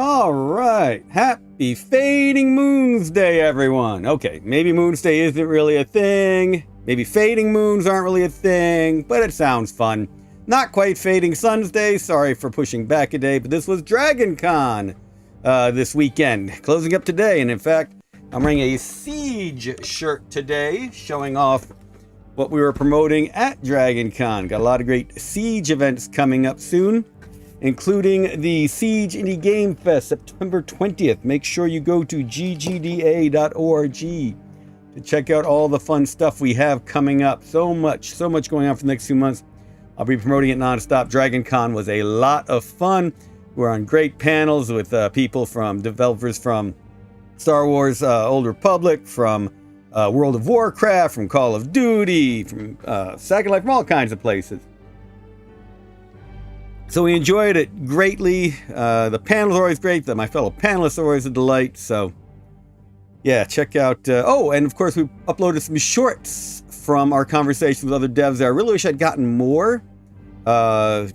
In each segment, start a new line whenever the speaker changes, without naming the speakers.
All right. Happy Fading Moons Day, everyone. Okay, maybe Moons Day isn't really a thing. Maybe fading moons aren't really a thing, but it sounds fun. Not quite Fading Suns Day. Sorry for pushing back a day, but this was Dragon Con this weekend. Closing up today, and in fact, I'm wearing a Siege shirt today, showing off what we were promoting at Dragon Con. Got a lot of great Siege events coming up soon, including the Siege Indie Game Fest, September 20th. Make sure you go to ggda.org to check out all the fun stuff we have coming up. So much going on for the next few months. I'll be promoting it nonstop. Dragon Con was a lot of fun. We're on great panels with people from developers from Star Wars Old Republic, from World of Warcraft, from Call of Duty, from Second Life, from all kinds of places. So we enjoyed it greatly. The panels are always great. My fellow panelists are always a delight. So yeah, check out... oh, and of course we uploaded some shorts from our conversations with other devs there. I really wish I'd gotten more.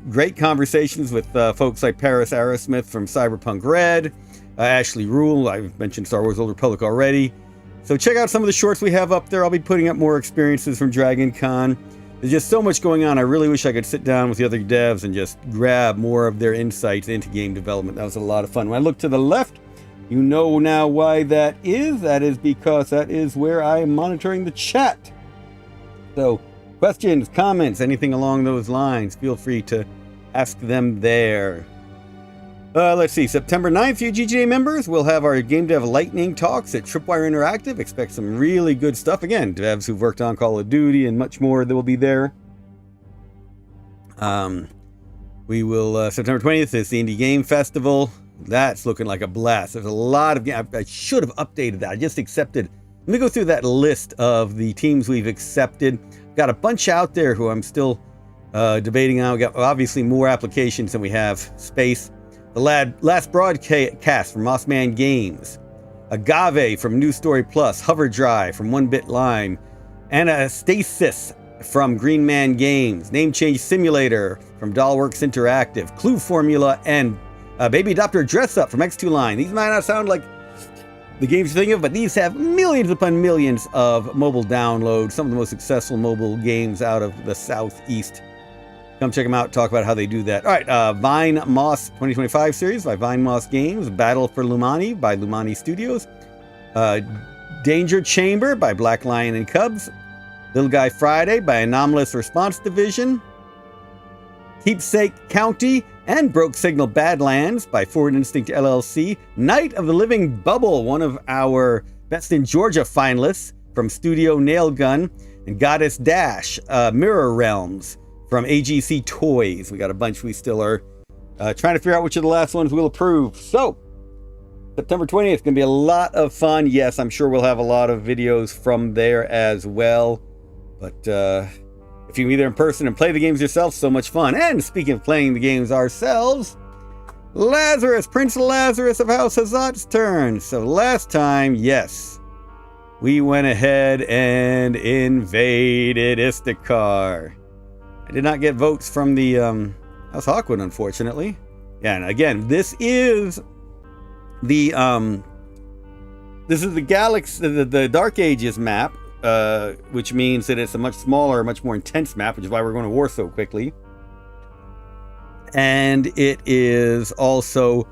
Great conversations with folks like Paris Aerosmith from Cyberpunk Red, Ashley Rule. I've mentioned Star Wars Old Republic already. So check out some of the shorts we have up there. I'll be putting up more experiences from Dragon Con. There's just so much going on. I really wish I could sit down with the other devs and just grab more of their insights into game development. That was a lot of fun. When I look to the left, you know now why that is. That is because that is where I am monitoring the chat. So questions, comments, anything along those lines, feel free to ask them there. Let's see, September 9th, you GGA members, we'll have our Game Dev Lightning Talks at Tripwire Interactive. Expect some really good stuff. Again, devs who've worked on Call of Duty and much more that will be there. We will, September 20th is the Indie Game Festival. That's looking like a blast. There's a lot of games. I should have updated that. I just accepted. Let me go through that list of the teams we've accepted. Got a bunch out there who I'm still debating on. We got obviously more applications than we have space. The last broadcast from Mossman Games, Agave from New Story Plus, Hover Drive from One Bit Line, Anastasis from Green Man Games, Name Change Simulator from Dollworks Interactive, Clue Formula, and Baby Adopter Dress Up from X2 Line. These might not sound like the games you think of, but these have millions upon millions of mobile downloads, some of the most successful mobile games out of the Southeast. Come check them out, talk about how they do that. All right, Vine Moss 2025 series by Vine Moss Games, Battle for Lumani by Lumani Studios, Danger Chamber by Black Lion and Cubs, Little Guy Friday by Anomalous Response Division, Keepsake County and Broke Signal Badlands by Forward Instinct LLC, Night of the Living Bubble, one of our Best in Georgia finalists from Studio Nailgun, and Goddess Dash, Mirror Realms from AGC Toys. We got a bunch we still are trying to figure out which of the last ones we'll approve. So, September 20th is going to be a lot of fun. Yes, I'm sure we'll have a lot of videos from there as well. But if you can be there in person and play the games yourself, so much fun. And speaking of playing the games ourselves, Lazarus, Prince Lazarus of House Hazat's turn. So last time, yes, we went ahead and invaded Istakhr. I did not get votes from the House Hawkwood, unfortunately. Yeah, and again, this is the Galaxy, the Dark Ages map, which means that it's a much smaller, much more intense map, which is why we're going to war so quickly. And it is also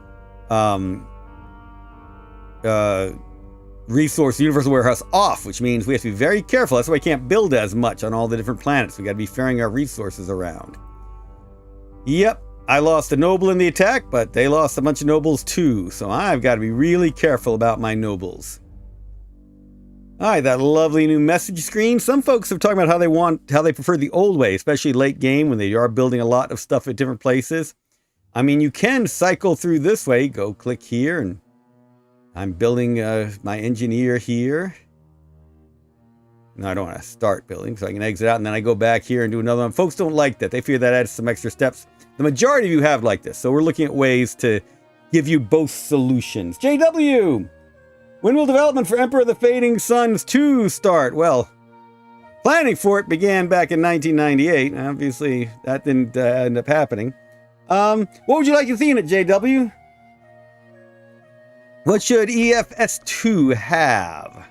Resource Universal Warehouse off, which means we have to be very careful. That's why we can't build as much on all the different planets. We got to be ferrying our resources around. Yep, I lost a noble in the attack, but they lost a bunch of nobles too. So I've got to be really careful about my nobles. All right, that lovely new message screen. Some folks have talked about how they prefer the old way, especially late game when they are building a lot of stuff at different places. I mean, you can cycle through this way. Go click here, and I'm building my engineer here. No, I don't want to start building, so I can exit out, and then I go back here and do another one. Folks don't like that. They fear that adds some extra steps. The majority of you have like this, so we're looking at ways to give you both solutions. JW! When will development for Emperor of the Fading Suns 2 start? Well, planning for it began back in 1998. Obviously, that didn't end up happening. What would you like to see in it, JW? What should EFS2 have?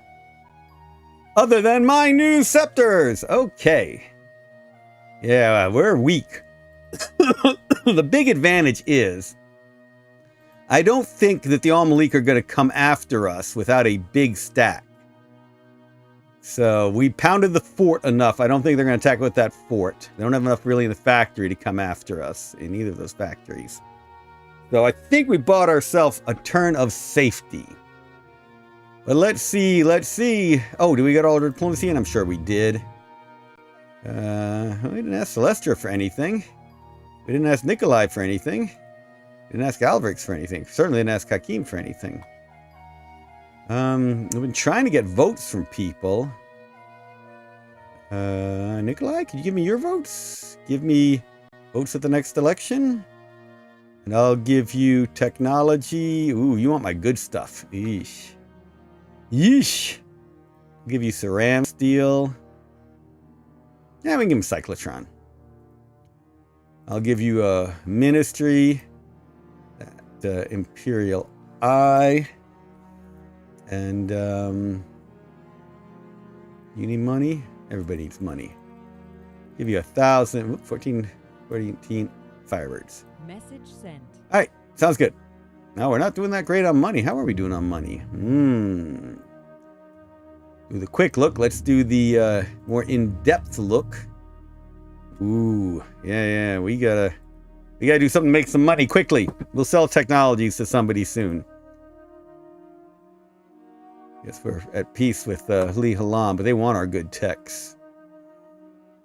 Other than my new scepters. Okay. Yeah, we're weak. The big advantage is I don't think that the Al-Malik are going to come after us without a big stack. So we pounded the fort enough. I don't think they're going to attack with that fort. They don't have enough really in the factory to come after us in either of those factories. So I think we bought ourselves a turn of safety. But let's see. Oh, did we get all the diplomacy in? I'm sure we did. We didn't ask Celestia for anything. We didn't ask Nikolai for anything. We didn't ask Alvrix for anything. Certainly didn't ask Hakim for anything. We've been trying to get votes from people. Nikolai, can you give me your votes? Give me votes at the next election. And I'll give you technology. Ooh, you want my good stuff. Yeesh. Yeesh. I'll give you Ceram Steel. Yeah, we can give him Cyclotron. I'll give you a Ministry. That Imperial Eye. And, you need money? Everybody needs money. Give you 1,000, 14 Firebirds.
Message sent.
All right, sounds good. Now we're not doing that great on money. How are we doing on money? Do the quick look. Let's do the more in-depth look. Ooh, yeah. We gotta do something to make some money quickly. We'll sell technologies to somebody soon. Guess we're at peace with Li Halam, but they want our good techs.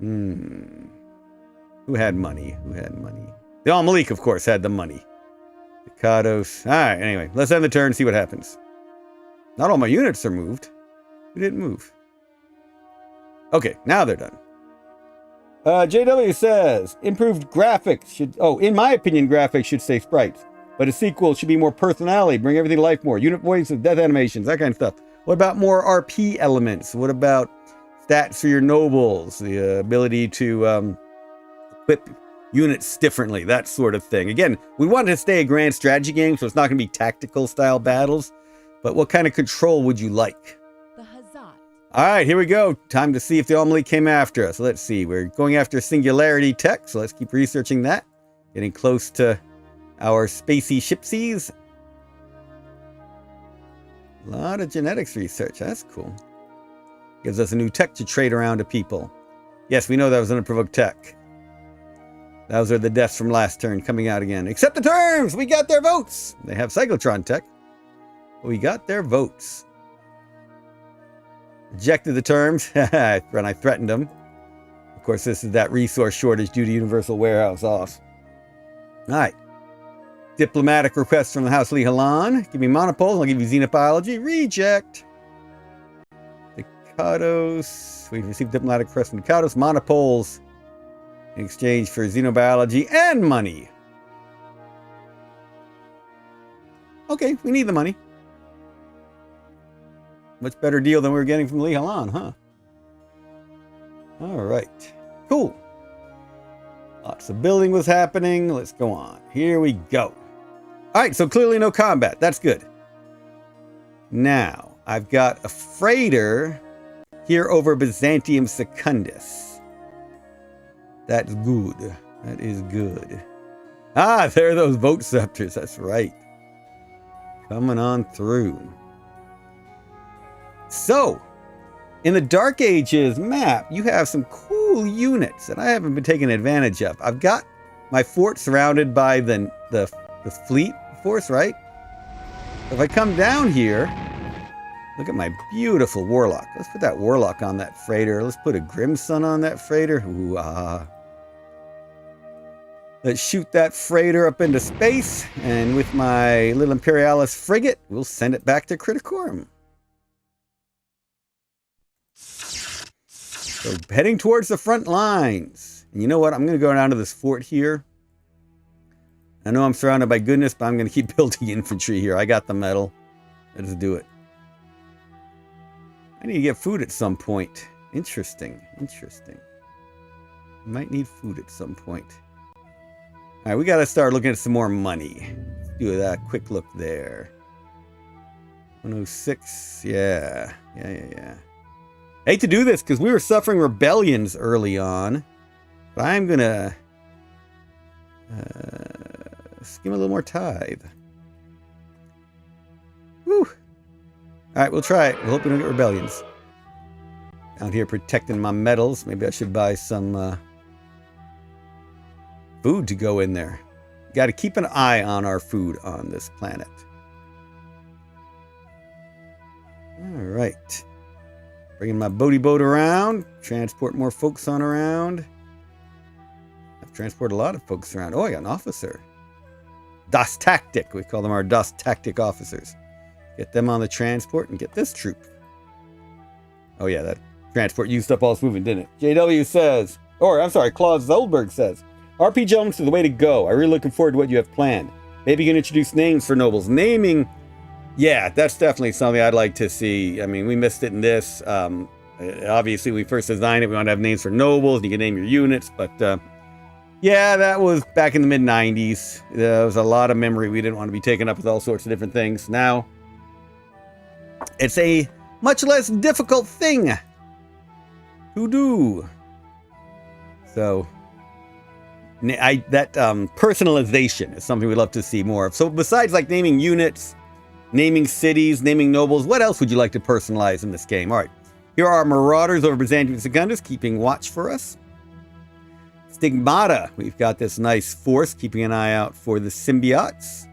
Who had money? The Al-Malik, of course, had the money. The Kados. All right, anyway, let's end the turn and see what happens. Not all my units are moved. Who didn't move? Okay, now they're done. JW says, improved graphics should... Oh, in my opinion, graphics should stay sprites. But a sequel should be more personality, bring everything to life more. Unit voices, death animations, that kind of stuff. What about more RP elements? What about stats for your nobles? The ability to equip units differently, that sort of thing. Again, we wanted to stay a grand strategy game, so it's not going to be tactical style battles. But what kind of control would you like?
The Hazat.
All right, here we go. Time to see if the Al-Malik came after us. Let's see. We're going after singularity tech, so let's keep researching that. Getting close to our spacey shipsies. A lot of genetics research. That's cool. Gives us a new tech to trade around to people. Yes, we know that was unprovoked tech. Those are the deaths from last turn coming out again. Accept the terms! We got their votes! They have Cyclotron tech. We got their votes. Rejected the terms when I threatened them. Of course, this is that resource shortage due to Universal Warehouse off. All right. Diplomatic request from the House Li Halan. Give me monopoles, I'll give you xenobiology. Reject. The Kados. We've received diplomatic request from the Kados. Monopoles in exchange for xenobiology and money. Okay, we need the money. Much better deal than we were getting from Li Halan, huh? All right. Cool. Lots of building was happening. Let's go on. Here we go. All right, so clearly no combat. That's good. Now, I've got a freighter here over Byzantium Secundus. That's good. That is good. Ah, there are those vote scepters. That's right. Coming on through. So, in the Dark Ages map, you have some cool units that I haven't been taking advantage of. I've got my fort surrounded by the fleet force, right? If I come down here, look at my beautiful warlock. Let's put that warlock on that freighter. Let's put a Grimson on that freighter. Ooh, ah. Let's shoot that freighter up into space, and with my little Imperialis frigate, we'll send it back to Criticorum. So heading towards the front lines. And you know what? I'm going to go down to this fort here. I know I'm surrounded by goodness, but I'm going to keep building infantry here. I got the metal. Let's do it. I need to get food at some point. Interesting. Might need food at some point. All right, we got to start looking at some more money. Let's do that quick look there. 106. Yeah. Hate to do this because we were suffering rebellions early on. But I'm going to skim a little more tithe. Woo. All right, we'll try it. We'll hope we don't get rebellions. Out here protecting my metals. Maybe I should buy some food to go in there. Got to keep an eye on our food on this planet. All right. Bringing my boaty boat around. Transport more folks on around. I've transported a lot of folks around. Oh, I got an officer. Das Taktik. We call them our Das Taktik officers. Get them on the transport and get this troop. Oh, yeah, that transport used up all its movement, didn't it? JW says, or I'm sorry, Claus Zoldberg says, RPG elements are the way to go. I'm really looking forward to what you have planned. Maybe you can introduce names for nobles. Naming, yeah, that's definitely something I'd like to see. I mean, we missed it in this. Obviously, when we first designed it, we want to have names for nobles. You can name your units, but yeah, that was back in the mid-90s. There was a lot of memory we didn't want to be taken up with all sorts of different things. Now, it's a much less difficult thing to do. So, personalization is something we'd love to see more of. So besides like naming units, naming cities, naming nobles, what else would you like to personalize in this game? All right, here are our marauders over Byzantium Secundus keeping watch for us. Stigmata, we've got this nice force keeping an eye out for the symbiotes.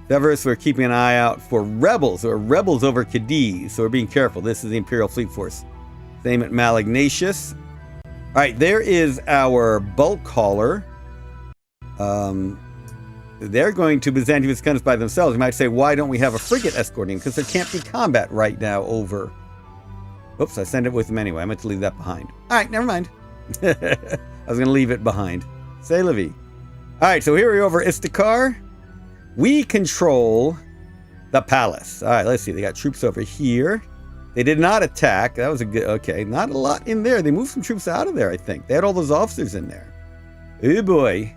Severus, we're keeping an eye out for rebels, or rebels over Cadiz, so we're being careful. This is the Imperial Fleet Force. Same at Malignatius. All right, there is our bulk hauler. They're going to Byzantium Secundus by themselves. You might say, why don't we have a frigate escorting? Because there can't be combat right now over... Oops, I sent it with them anyway. I meant to leave that behind. All right, never mind. I was going to leave it behind. C'est la vie. All right, so here we're over Istakhr. We control the palace. All right, let's see. They got troops over here. They did not attack. That was a good... Okay, not a lot in there. They moved some troops out of there, I think. They had all those officers in there. Oh, boy.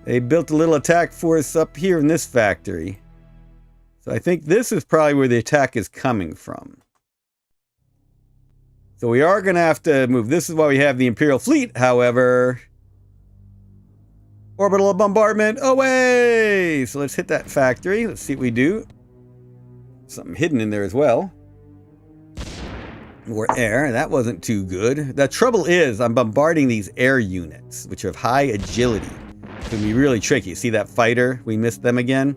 They built a little attack force up here in this factory. So I think this is probably where the attack is coming from. So we are going to have to move. This is why we have the Imperial Fleet, however. Orbital bombardment away! So let's hit that factory. Let's see what we do. Something hidden in there as well. More air. That wasn't too good. The trouble is I'm bombarding these air units, which have high agility. It's going to be really tricky. See that fighter? We missed them again.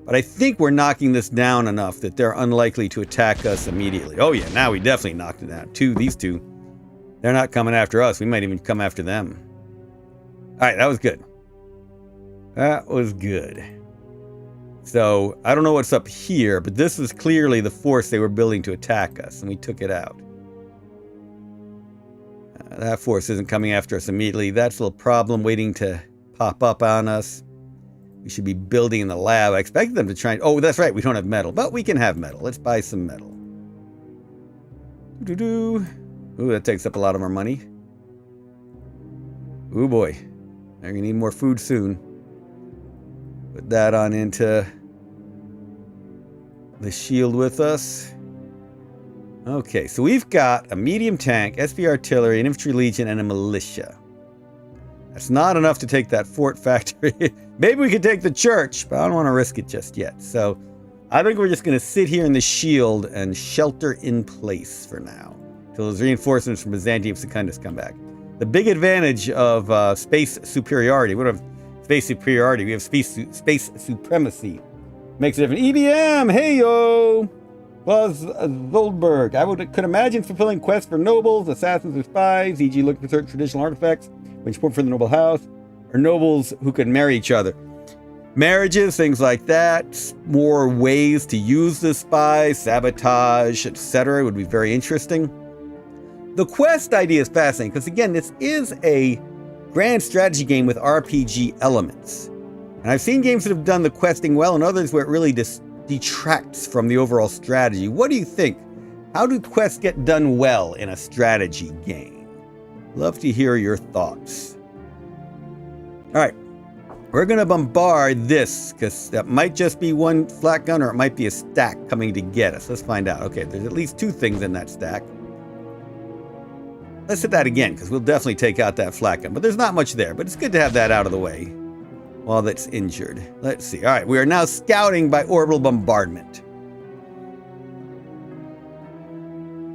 But I think we're knocking this down enough that they're unlikely to attack us immediately. Oh yeah, now we definitely knocked it down. These two. They're not coming after us. We might even come after them. Alright, that was good. That was good. So, I don't know what's up here, but this is clearly the force they were building to attack us, and we took it out. That force isn't coming after us immediately. That's a little problem waiting to pop up on us. We should be building in the lab. I expected them to try and... Oh, that's right, we don't have metal, but we can have metal. Let's buy some metal. Ooh, that takes up a lot of our money. Ooh, boy. We're going to need more food soon. Put that on into the shield with us. Okay, so we've got a medium tank, SP artillery, an infantry legion, and a militia. That's not enough to take that fort factory. Maybe we could take the church, but I don't want to risk it just yet. So I think we're just going to sit here in the shield and shelter in place for now until those reinforcements from Byzantium Secundus come back. The big advantage of space superiority, we don't have space superiority, we have space supremacy. Makes it different. EBM, hey yo! Buzz Zoldberg. Could imagine fulfilling quests for nobles, assassins, or spies, e.g. looking for certain traditional artifacts, which support for the noble house, or nobles who could marry each other. Marriages, things like that, more ways to use the spies, sabotage, etc. would be very interesting. The quest idea is fascinating because, again, this is a grand strategy game with RPG elements. And I've seen games that have done the questing well and others where it really detracts from the overall strategy. What do you think? How do quests get done well in a strategy game? Love to hear your thoughts. All right. We're going to bombard this, because that might just be one flak gun, or it might be a stack coming to get us. Let's find out. Okay, there's at least 2 things in that stack. Let's hit that again, because we'll definitely take out that flak gun. But there's not much there, but it's good to have that out of the way while that's injured. Let's see. All right, we are now scouting by orbital bombardment.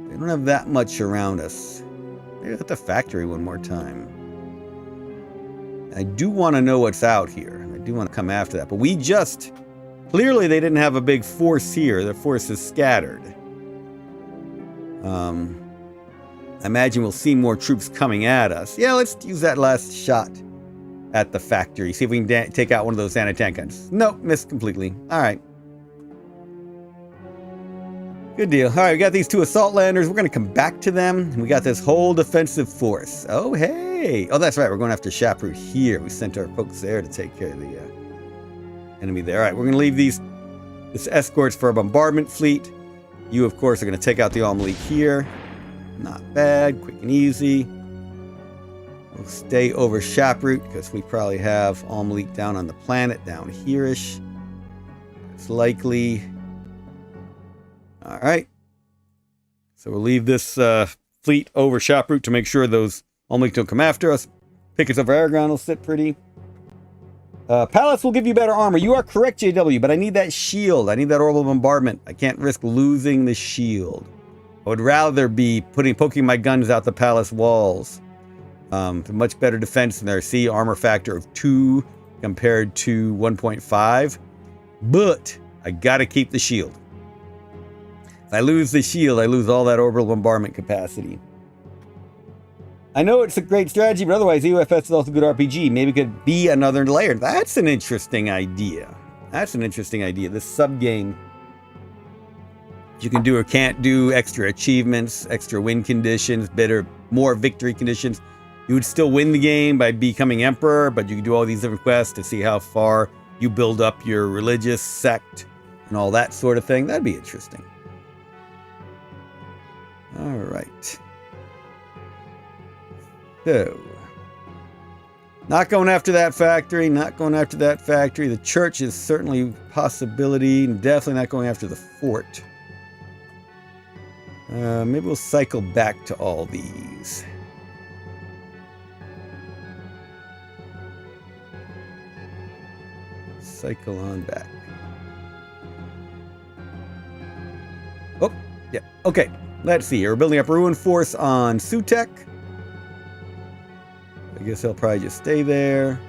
We don't have that much around us. Maybe at the factory one more time. I do want to know what's out here. I do want to come after that. But we just... Clearly they didn't have a big force here. Their force is scattered. I imagine we'll see more troops coming at us. Yeah, let's use that last shot at the factory. See if we can take out one of those anti-tank guns. Nope, missed completely. All right. Good deal. All right, we got these 2 assault landers. We're going to come back to them. We got this whole defensive force. Oh, hey. Oh, that's right. We're going after Shaproot here. We sent our folks there to take care of the enemy there. All right, we're going to leave this escorts for a bombardment fleet. You, of course, are going to take out the Almalik here. Not bad. Quick and easy. We'll stay over Shaproot because we probably have Almalik down on the planet, down here-ish. It's likely... All right, so we'll leave this fleet over Shaproot to make sure those Almalik don't come after us. Pickets over Aragon will sit pretty. Palace will give you better armor. You are correct, JW, but I need that shield. I need that orbital bombardment. I can't risk losing the shield. I would rather be poking my guns out the palace walls. Much better defense than there. See, armor factor of 2 compared to 1.5. But I got to keep the shield. If I lose the shield, I lose all that orbital bombardment capacity. I know it's a great strategy, but otherwise EOFS is also a good RPG. Maybe it could be another layer. That's an interesting idea. That's an interesting idea. This sub-game, you can do or can't do extra achievements, extra win conditions, more victory conditions. You would still win the game by becoming emperor, but you can do all these different quests to see how far you build up your religious sect and all that sort of thing. That'd be interesting. All right. So, not going after that factory, not going after that factory. The church is certainly a possibility, and definitely not going after the fort. Maybe we'll cycle back to all these. Cycle on back. Oh, yeah, okay. Let's see, we're building up a ruin force on Sutek. I guess I'll probably just stay there.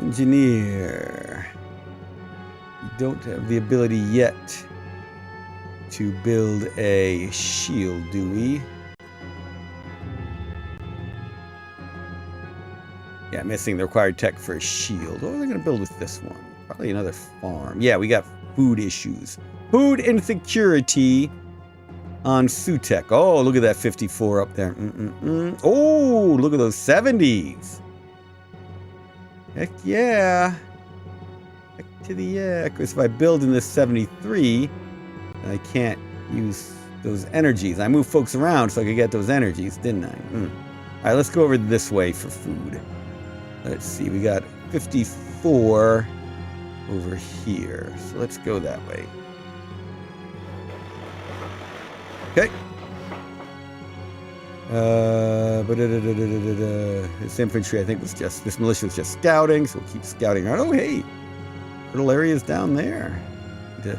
Engineer. We don't have the ability yet to build a shield, do we? Yeah, missing the required tech for a shield. What are they going to build with this one? Probably another farm. Yeah, we got food issues. Food insecurity on Sutek. Oh, look at that 54 up there. Oh, look at those 70s. Heck yeah. Heck to the yeah. Because if I build in this 73, I can't use those energies. I moved folks around so I could get those energies, didn't I? All right, let's go over this way for food. Let's see, we got 54 over here. So let's go that way. Okay. This infantry, I think, this militia was just scouting, so we'll keep scouting around. Oh, hey, little areas down there. Do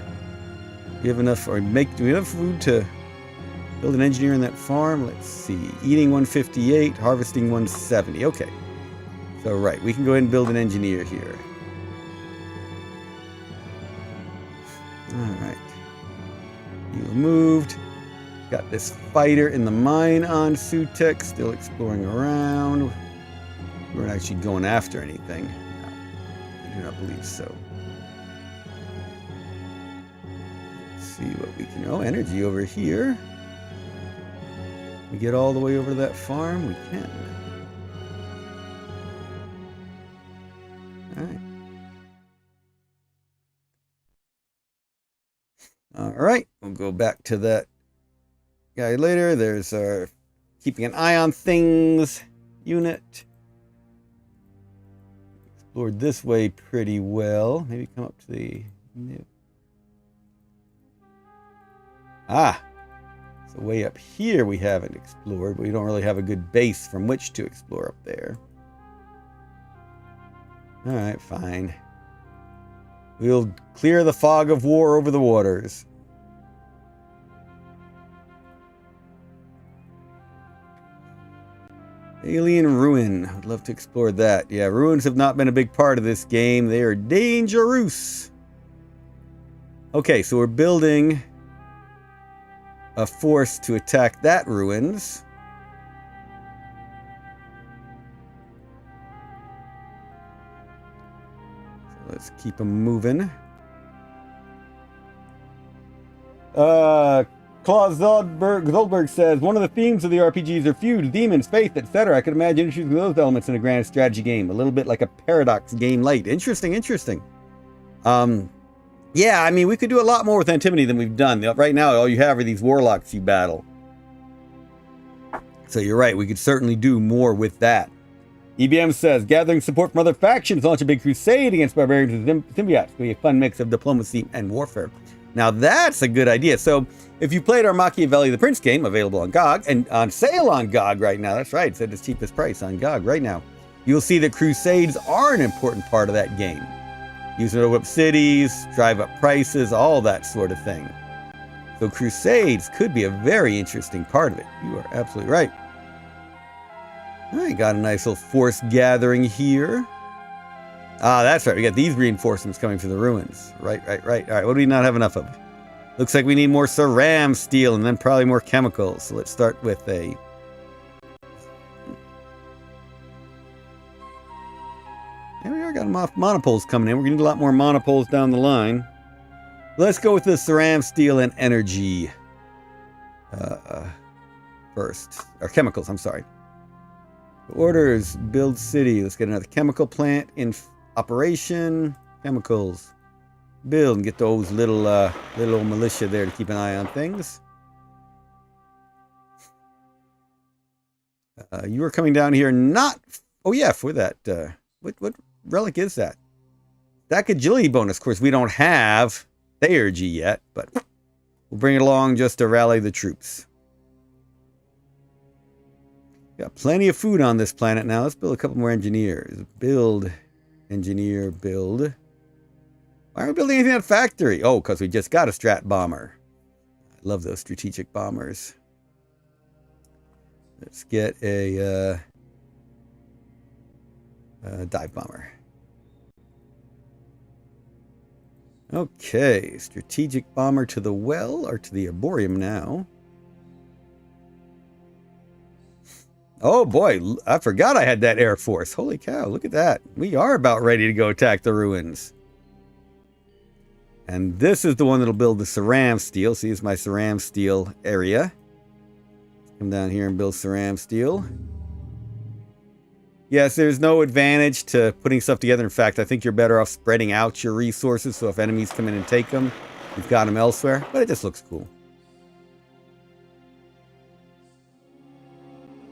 we have enough, do we have enough food to build an engineer in that farm? Let's see. Eating 158, harvesting 170. Okay. So, right, we can go ahead and build an engineer here. All right. You moved. Got this fighter in the mine on Sutek, still exploring around. We weren't actually going after anything. No, I do not believe so. Let's see what we can... Oh, energy over here. We get all the way over to that farm? We can. All right, we'll go back to that guy later. There's our keeping an eye on things unit. explored this way pretty well. Maybe come up to the... No. Ah! So way up here we haven't explored, but we don't really have a good base from which to explore up there. Alright, fine. We'll clear the fog of war over the waters. Alien Ruin. I'd love to explore that. Yeah, ruins have not been a big part of this game. They are dangerous. Okay, so we're building a force to attack that ruins. So let's keep them moving. Claus Zoldberg says, one of the themes of the RPGs are feuds, demons, faith, etc. I could imagine introducing those elements in a grand strategy game. A little bit like a Paradox game light. Interesting, interesting. Yeah, I mean, we could do a lot more with Antimony than we've done. Right now, all you have are these warlocks you battle. So you're right, we could certainly do more with that. EBM says, gathering support from other factions, launch a big crusade against barbarians and symbiotes. It'll be a fun mix of diplomacy and warfare. Now that's a good idea. So if you played our Machiavelli the Prince game, available on GOG, and on sale on GOG right now, that's right, it's at its cheapest price on GOG right now, you'll see that crusades are an important part of that game. Use it to whip cities, drive up prices, all that sort of thing. So crusades could be a very interesting part of it. You are absolutely right. All right, got a nice little force gathering here. Ah, that's right. We got these reinforcements coming from the ruins. Right. All right, what do we not have enough of? Looks like we need more ceram steel and then probably more chemicals. So let's start with a... There we are, got monopoles coming in. We're going to need a lot more monopoles down the line. Let's go with the ceram steel and energy first. Or chemicals, I'm sorry. Orders, build city. Let's get another chemical plant in operation. Chemicals. Build and get those little old militia there to keep an eye on things. You are coming down here not... Oh yeah, for that... What relic is that? That agility bonus. Of course, we don't have Theurgy yet, but we'll bring it along just to rally the troops. Got plenty of food on this planet now. Let's build a couple more engineers. Build, engineer, build. Why aren't we building anything at factory? Oh, because we just got a strat bomber. I love those strategic bombers. Let's get a dive bomber. Okay, strategic bomber to the well or to the arboreum now. Oh boy, I forgot I had that Air Force. Holy cow, look at that. We are about ready to go attack the ruins. And this is the one that'll build the ceram steel. See, it's my ceram steel area. Come down here and build ceram steel. Yes, there's no advantage to putting stuff together. In fact, I think you're better off spreading out your resources, so if enemies come in and take them, you've got them elsewhere. But it just looks cool.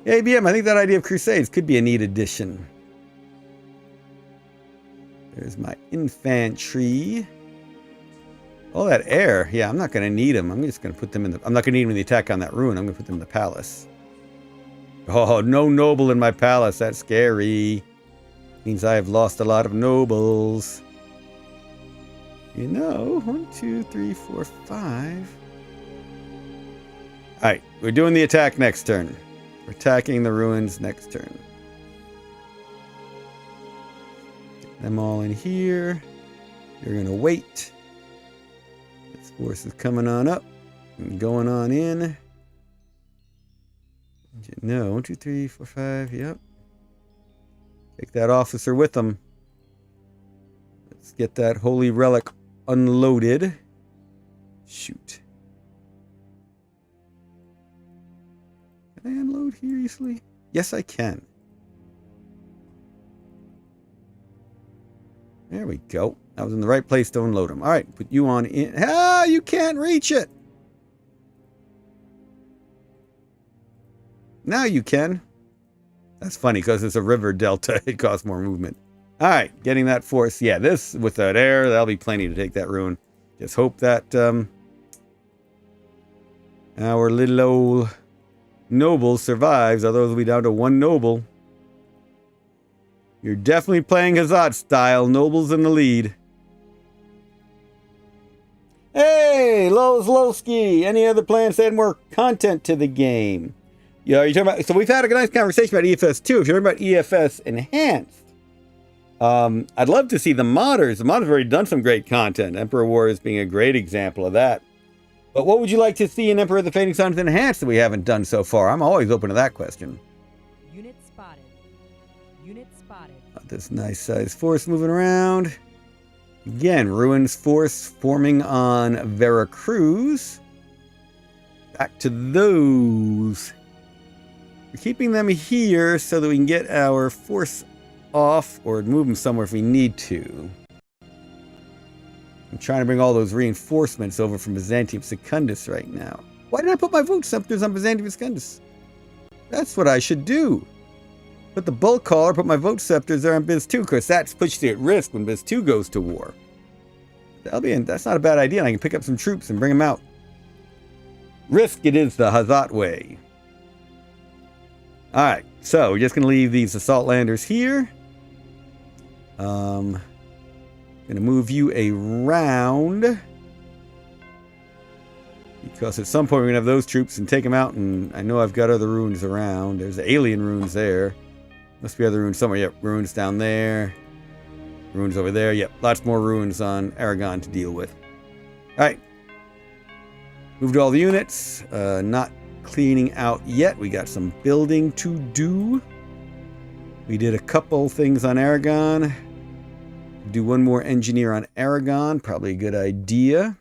Yeah, ABM, I think that idea of crusades could be a neat addition. There's my infantry. All that air. Yeah, I'm not going to need them. I'm just going to put them in the... I'm not going to need them in the attack on that ruin. I'm going to put them in the palace. Oh, no noble in my palace. That's scary. Means I have lost a lot of nobles. You know, 1, 2, 3, 4, 5. Alright, we're doing the attack next turn. We're attacking the ruins next turn. Get them all in here. You're going to wait. This force is coming on up and going on in. No, 1, 2, 3, 4, 5. Yep. Take that officer with them. Let's get that holy relic unloaded. Shoot. Can I unload here easily? Yes, I can. There we go. I was in the right place to unload them. All right, put you on in. Ah, you can't reach it. Now you can. That's funny because it's a river delta. It costs more movement. All right, getting that force. Yeah, this with that air, that'll be plenty to take that ruin. Just hope that our little old noble survives, although it'll be down to one noble. You're definitely playing Hazat style. Noble's in the lead. Hey, Lowski. Any other plans to add more content to the game? Yeah, you're talking about. So we've had a nice conversation about EFS 2. If you're talking about EFS Enhanced, I'd love to see the modders. The modders have already done some great content. Emperor Wars being a great example of that. But what would you like to see in Emperor of the Fading Suns Enhanced that we haven't done so far? I'm always open to that question.
Unit spotted. Unit spotted.
This nice size force moving around. Again, Ruins force forming on Veracruz. Back to those. We're keeping them here so that we can get our force off or move them somewhere if we need to. I'm trying to bring all those reinforcements over from Byzantium Secundus right now. Why did I put my vote scepters on Byzantium Secundus? That's what I should do. Put the bulk caller, put my vote scepters there on Biz 2, because that's pushed you at risk when Biz 2 goes to war. That's not a bad idea, and I can pick up some troops and bring them out. Risk it is the Hazat way. Alright, so we're just going to leave these assault landers here. Going to move you around. Because at some point we're going to have those troops and take them out, and I know I've got other ruins around. There's alien ruins there. Must be other ruins somewhere. Yep, ruins down there. Ruins over there. Yep, lots more ruins on Aragon to deal with. Alright. Moved all the units. Not cleaning out yet. We got some building to do. We did a couple things on Aragon. Do one more engineer on Aragon. Probably a good idea.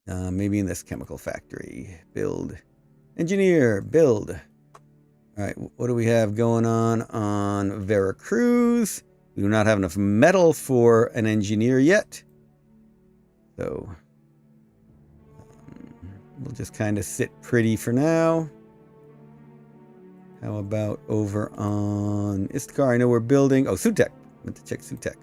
Maybe in this chemical factory. Build. Engineer. Build. Alright, what do we have going on Veracruz? We do not have enough metal for an engineer yet. So, we'll just kind of sit pretty for now. How about over on Istakhr? I know we're building. Oh, Sutek. I meant to check Sutek.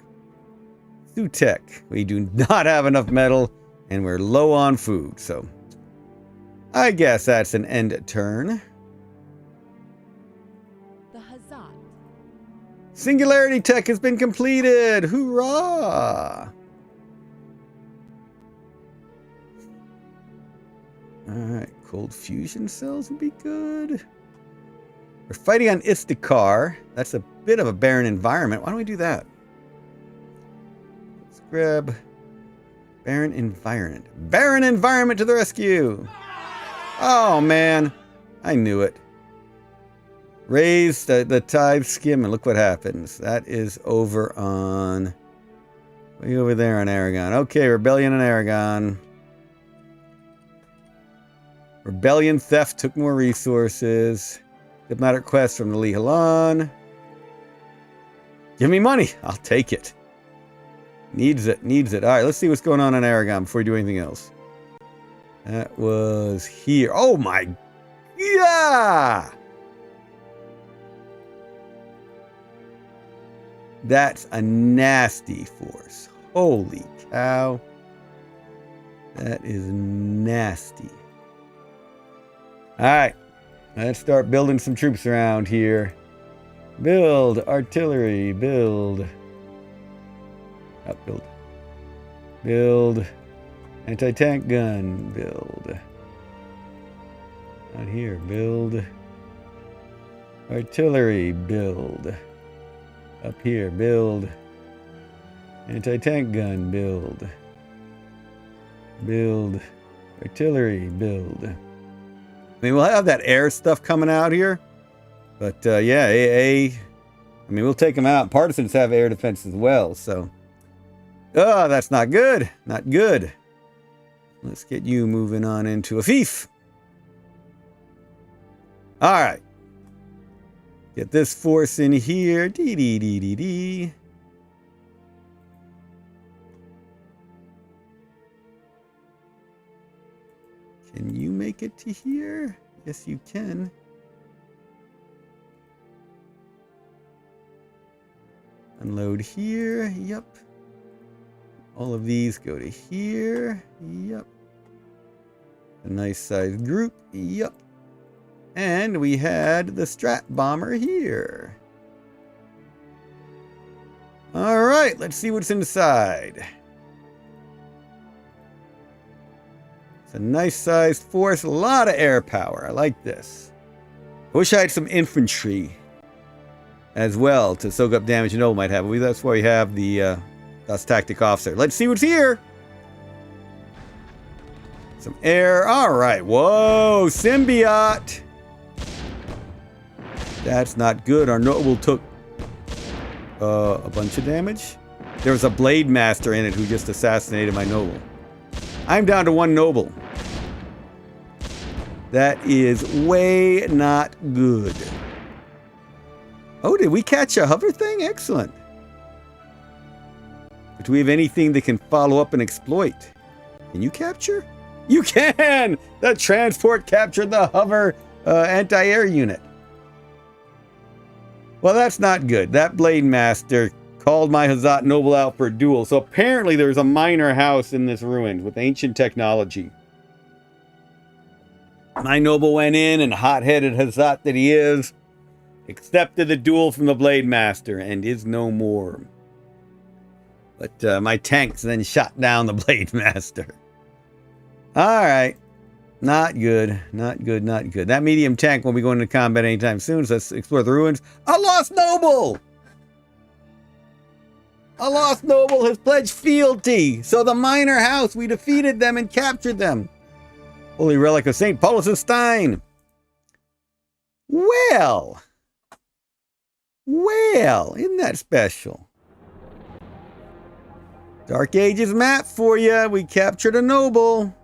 Sutek. We do not have enough metal, and we're low on food. So, I guess that's an end turn. Singularity tech has been completed! Hoorah! Alright, cold fusion cells would be good. We're fighting on Istakhr. That's a bit of a barren environment. Why don't we do that? Let's grab barren environment. Barren environment to the rescue! Oh man, I knew it. Raise the tide skim and look what happens. That is over on... way over there on Aragon. Okay, rebellion on Aragon. Rebellion theft took more resources. Diplomatic quest from the Lihalan. Give me money. I'll take it. Needs it. Needs it. All right, let's see what's going on Aragon before we do anything else. That was here. Oh my... yeah! That's a nasty force. Holy cow. That is nasty. Alright. Let's start building some troops around here. Build artillery. Build. Build. Build. Anti-tank gun. Build. Out here. Build. Artillery. Build. Up here, build. Anti-tank gun, build. Build. Artillery, build. I mean, we'll have that air stuff coming out here. But, yeah, I mean, we'll take them out. Partisans have air defense as well, so. Oh, that's not good. Not good. Let's get you moving on into Afif. All right. Get this force in here. Dee. Can you make it to here? Yes, you can. Unload here. Yep. All of these go to here. Yep. A nice sized group. Yep. And we had the Strat Bomber here. All right, let's see what's inside. It's a nice sized force, a lot of air power. I like this. I wish I had some infantry as well to soak up damage Noble might have. That's why we have the Das Tactic Officer. Let's see what's here. Some air. All right. Whoa, symbiote. That's not good. Our Noble took a bunch of damage. There was a Blade Master in it who just assassinated my Noble. I'm down to 1 Noble. That is way not good. Oh, did we catch a hover thing? Excellent. But do we have anything that can follow up and exploit? Can you capture? You can! The transport captured the hover anti-air unit. Well, that's not good. That Blade Master called my Hazat Noble out for a duel. So apparently there's a minor house in this ruin with ancient technology. My Noble went in and hot-headed Hazat that he is, accepted the duel from the Blade Master and is no more. But my tanks then shot down the Blade Master. All right. Not good. Not good. Not good. That medium tank won't be going into combat anytime soon, so let's explore the ruins. A lost noble! A lost noble has pledged fealty. So the minor house, we defeated them and captured them. Holy relic of St. Paulus of Stein. Well, isn't that special? Dark Ages map for you. We captured a noble.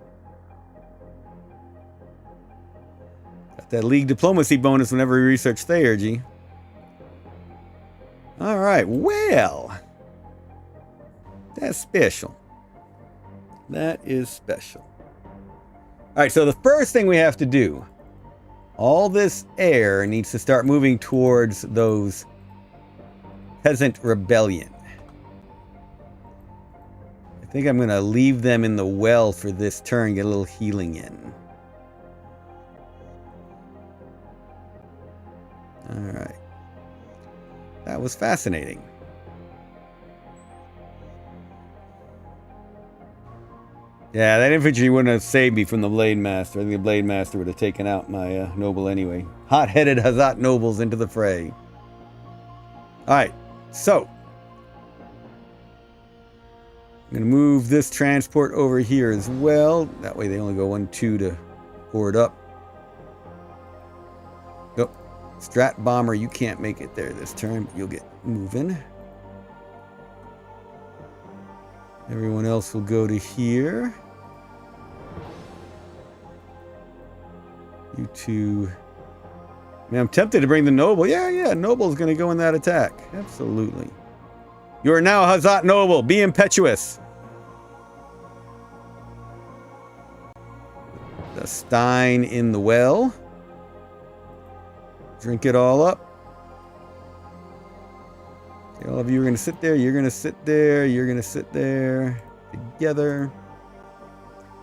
Got that League diplomacy bonus whenever we research theurgy. All right, well, that's special. That is special. All right, so the first thing we have to do, all this air needs to start moving towards those peasant rebellion. I think I'm going to leave them in the well for this turn, get a little healing in. All right. That was fascinating. Yeah, that infantry wouldn't have saved me from the Blade Master. I think the Blade Master would have taken out my noble anyway. Hot-headed Hazat nobles into the fray. Alright, so. I'm going to move this transport over here as well. That way they only go 1, 2 to board up. Oh, Strat Bomber, you can't make it there this turn, but you'll get moving. Everyone else will go to here. You two. I mean, I'm tempted to bring the Noble. Yeah, Noble's going to go in that attack. Absolutely. You are now Hazat Noble. Be impetuous. The Stein in the well. Drink it all up. All of you are going to sit there. You're going to sit there. You're going to sit there together.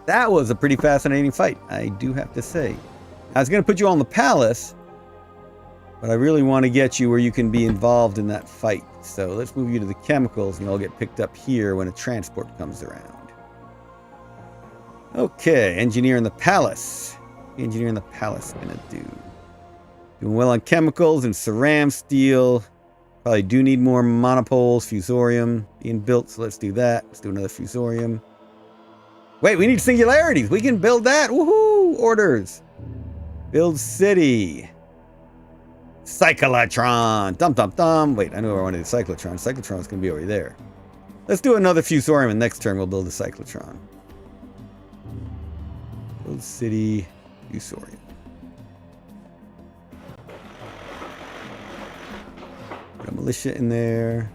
That was a pretty fascinating fight, I do have to say. I was going to put you all in the palace, but I really want to get you where you can be involved in that fight. So let's move you to the chemicals, and you'll get picked up here when a transport comes around. Okay, engineer in the palace. Engineer in the palace going to do. Doing well on chemicals and ceram steel. Probably do need more monopoles, fusorium being built, so let's do that. Let's do another fusorium. Wait, we need singularities. We can build that. Woohoo! Orders. Build city. Cyclotron. Dum dum dum. Wait, I know where I wanted the cyclotron. Cyclotron's going to be over there. Let's do another fusorium, and next turn we'll build a cyclotron. Build city, fusorium. Put a militia in there.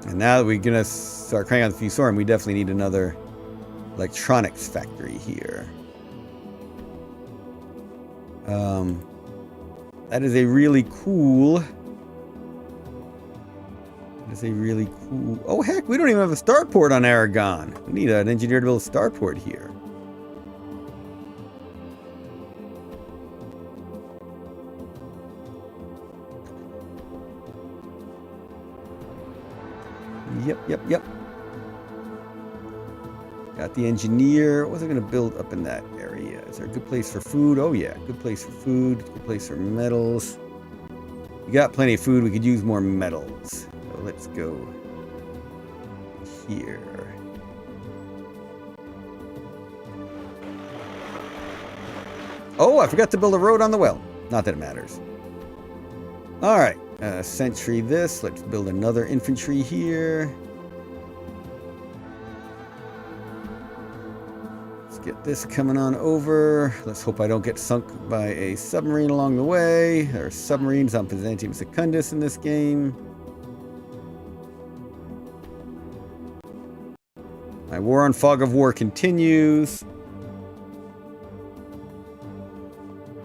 And now that we're going to start cranking out the fusorium, we definitely need another electronics factory here. That is a really cool That's a really cool... Oh, heck, we don't even have a starport on Aragon. We need an engineer to build a starport here. Yep. Got the engineer. What was I going to build up in that area? Is there a good place for food? Oh, yeah. Good place for food. Good place for metals. We got plenty of food. We could use more metals. So let's go here. Oh, I forgot to build a road on the well. Not that it matters. All right. Sentry this. Let's build another infantry here. Let's get this coming on over. Let's hope I don't get sunk by a submarine along the way. There are submarines on Byzantium Secundus in this game. My war on Fog of War continues.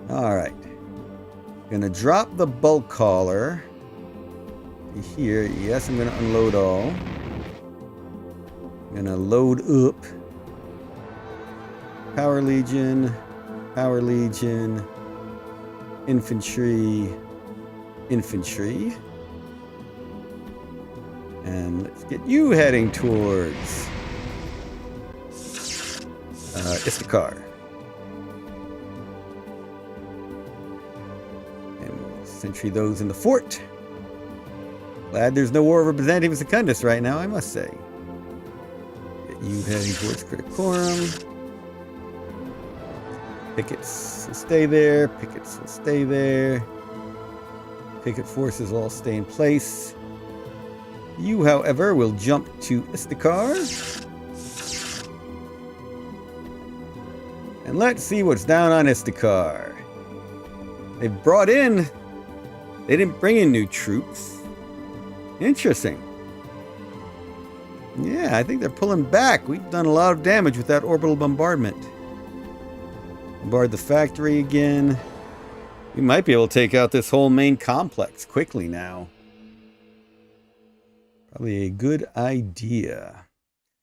All right. Gonna drop the bulk hauler here. Yes, I'm gonna unload all. Gonna load up. Power Legion, infantry. And let's get you heading towards Istakhr. And we'll sentry those in the fort. Glad there's no war over Byzantium Secundus right now, I must say. Get you heading towards Criticorum. Pickets will stay there. Pickets will stay there. Picket forces all stay in place. You, however, will jump to Istakhr. And let's see what's down on Istakhr. They didn't bring in new troops. Interesting. Yeah, I think they're pulling back. We've done a lot of damage with that orbital bombardment. Bombard the factory again. We might be able to take out this whole main complex quickly now. Probably a good idea.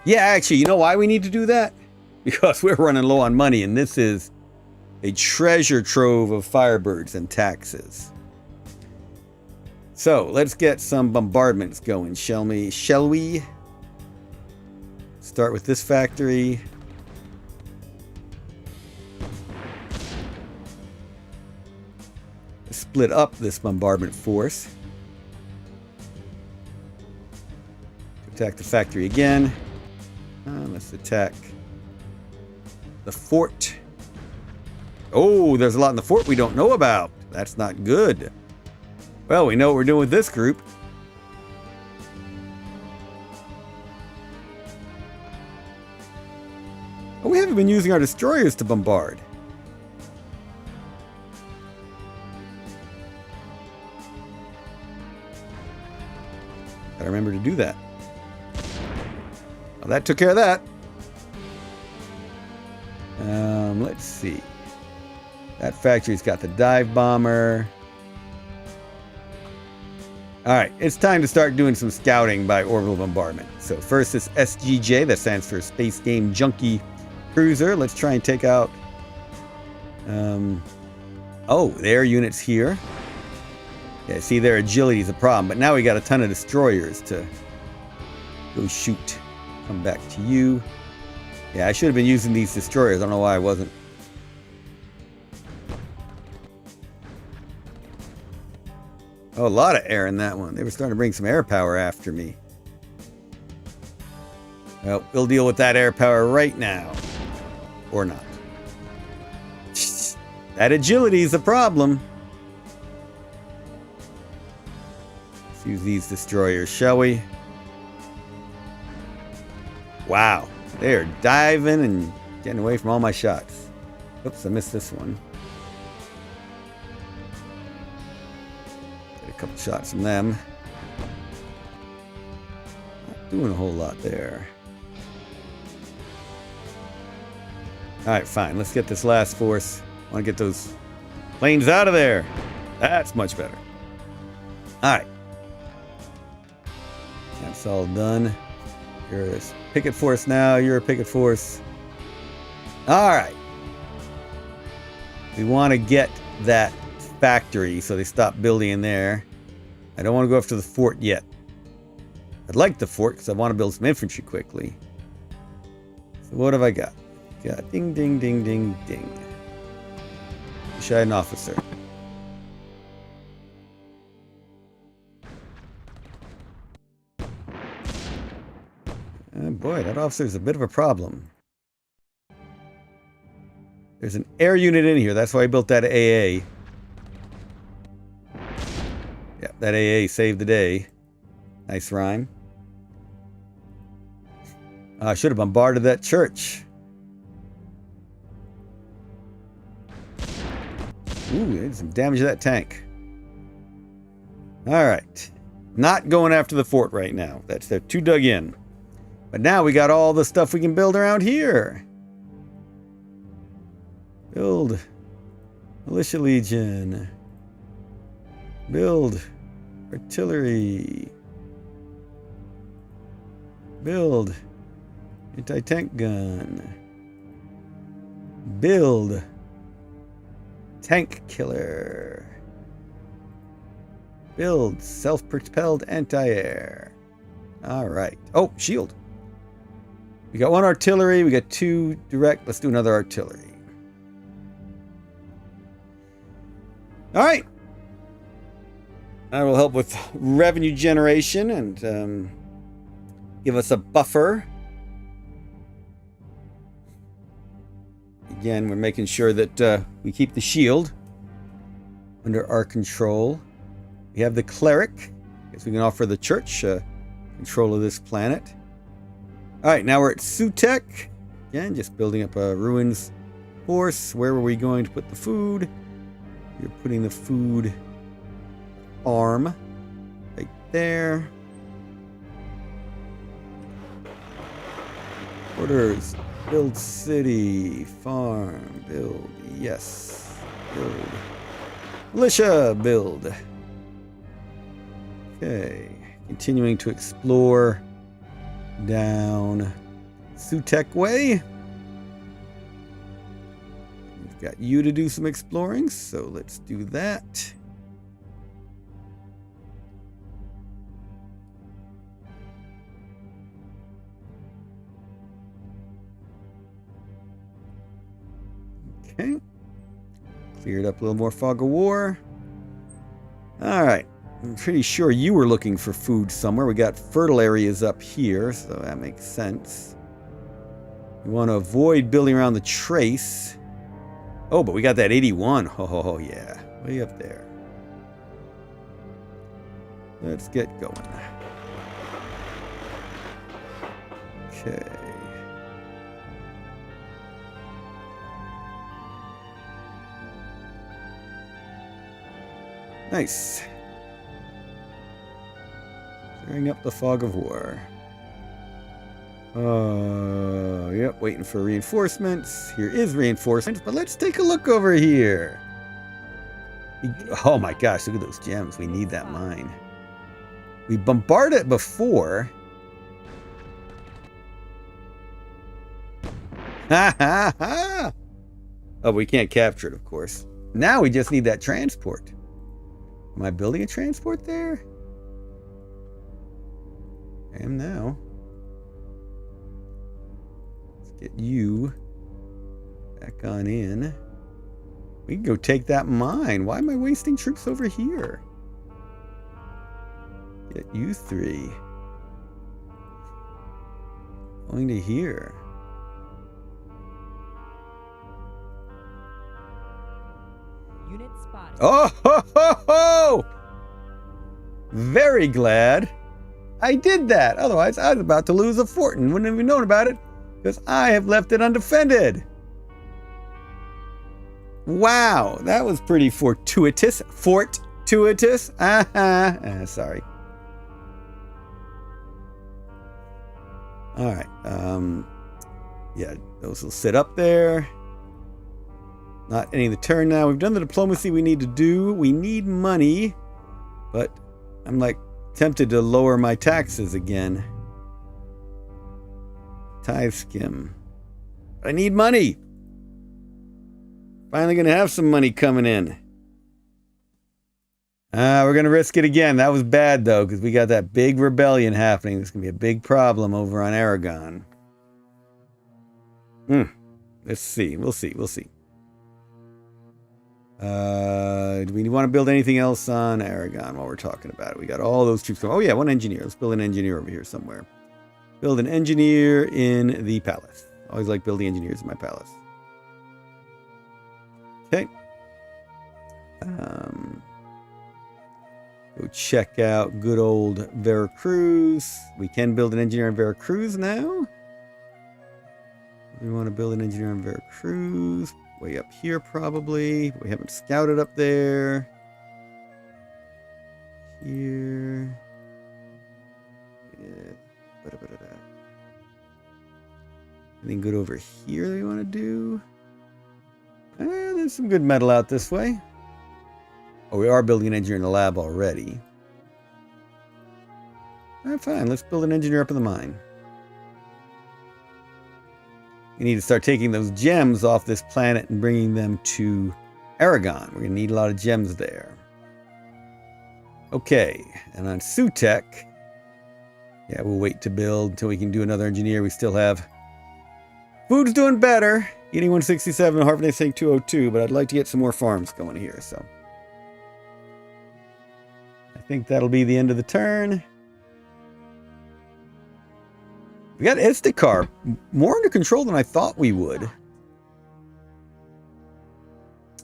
Yeah, actually, you know why we need to do that? Because we're running low on money, and this is a treasure trove of Firebirds and taxes. So, let's get some bombardments going, shall we? Start with this factory. Split up this bombardment force. Attack the factory again. Let's attack the fort. Oh, there's a lot in the fort we don't know about. That's not good. Well, we know what we're doing with this group. Oh, we haven't been using our destroyers to bombard. Gotta remember to do that. Well, that took care of that. Let's see. That factory's got the dive bomber. Alright, it's time to start doing some scouting by orbital bombardment. So first this SGJ, that stands for Space Game Junkie Cruiser. Let's try and take out... oh, their units here. Yeah, see, their agility is a problem, but now we got a ton of destroyers to go shoot. Come back to you. Yeah, I should have been using these destroyers. I don't know why I wasn't. Oh, a lot of air in that one. They were starting to bring some air power after me. Well, we'll deal with that air power right now. Or not. That agility is a problem. Let's use these destroyers, shall we? Wow. They are diving and getting away from all my shots. Oops, I missed this one. Get a couple shots from them. Not doing a whole lot there. Alright, fine. Let's get this last force. I want to get those planes out of there. That's much better. Alright. It's all done. You're a picket force now. You're a picket force. All right. We want to get that factory, so they stop building in there. I don't want to go after the fort yet. I'd like the fort because I want to build some infantry quickly. So what have I got? Got ding, ding, ding, ding, ding. Should I have an officer? Oh boy, that officer's a bit of a problem. There's an air unit in here. That's why I built that AA. Yeah, that AA saved the day. Nice rhyme. I should have bombarded that church. Ooh, did some damage to that tank. All right. Not going after the fort right now. They're too dug in. But now we got all the stuff we can build around here. Build Militia Legion. Build artillery. Build anti-tank gun. Build tank killer. Build self-propelled anti-air. All right. Oh, shield. We got one artillery. We got two direct. Let's do another artillery. All right. That will help with revenue generation and give us a buffer. Again, we're making sure that we keep the shield under our control. We have the cleric. Guess we can offer the church control of this planet. All right, now we're at Sutek. Again, just building up a ruins force. Where were we going to put the food? You're putting the food farm right there. Orders. Build city. Farm. Build. Yes. Build. Militia. Build. Okay. Continuing to explore down Sutek Way. We've got you to do some exploring, so let's do that. Okay. Cleared up a little more fog of war. All right. I'm pretty sure you were looking for food somewhere. We got fertile areas up here, so that makes sense. We want to avoid building around the trace. Oh, but we got that 81. Oh, yeah. Way up there. Let's get going. Okay. Nice. Clearing up the fog of war. Yep, waiting for reinforcements. Here is reinforcements, but let's take a look over here. Oh my gosh, look at those gems. We need that mine. We bombarded it before. Ha ha ha! Oh, we can't capture it, of course. Now we just need that transport. Am I building a transport there? I am now. Let's get you back on in. We can go take that mine. Why am I wasting troops over here? Get you three. Going to here.
Unit spotted.
Oh, ho, ho, ho! Very glad I did that. Otherwise, I was about to lose a fort and wouldn't have even known about it because I have left it undefended. Wow, that was pretty fortuitous. Fortuitous. Sorry. All right. Yeah, those will sit up there. Not ending the turn now. We've done the diplomacy we need to do. We need money, but I'm like Tempted to lower my taxes again. Tithe skim. I need money. Finally gonna have some money coming in. We're gonna risk it again. That was bad though, because we got that big rebellion happening. There's gonna be a big problem over on Aragon. Let's see. We'll see. Do we want to build anything else on Aragon while we're talking about it? We got all those troops. Oh yeah, one engineer. Let's build an engineer over here somewhere. Build an engineer in the palace. Always like building engineers in my palace. Okay. Go check out good old Veracruz. We can build an engineer in Veracruz now. We want to build an engineer in Veracruz. Way up here, probably. We haven't scouted up there. Here. Yeah. Anything good over here that we want to do? There's some good metal out this way. Oh, we are building an engineer in the lab already. Fine. Let's build an engineer up in the mine. We need to start taking those gems off this planet and bringing them to Aragon. We're going to need a lot of gems there. Okay, and on Sutek, yeah, we'll wait to build until we can do another engineer. We still have... Food's doing better. Eating 167, harvesting 202, but I'd like to get some more farms going here, so... I think that'll be the end of the turn. We got Istakhr more under control than I thought we would.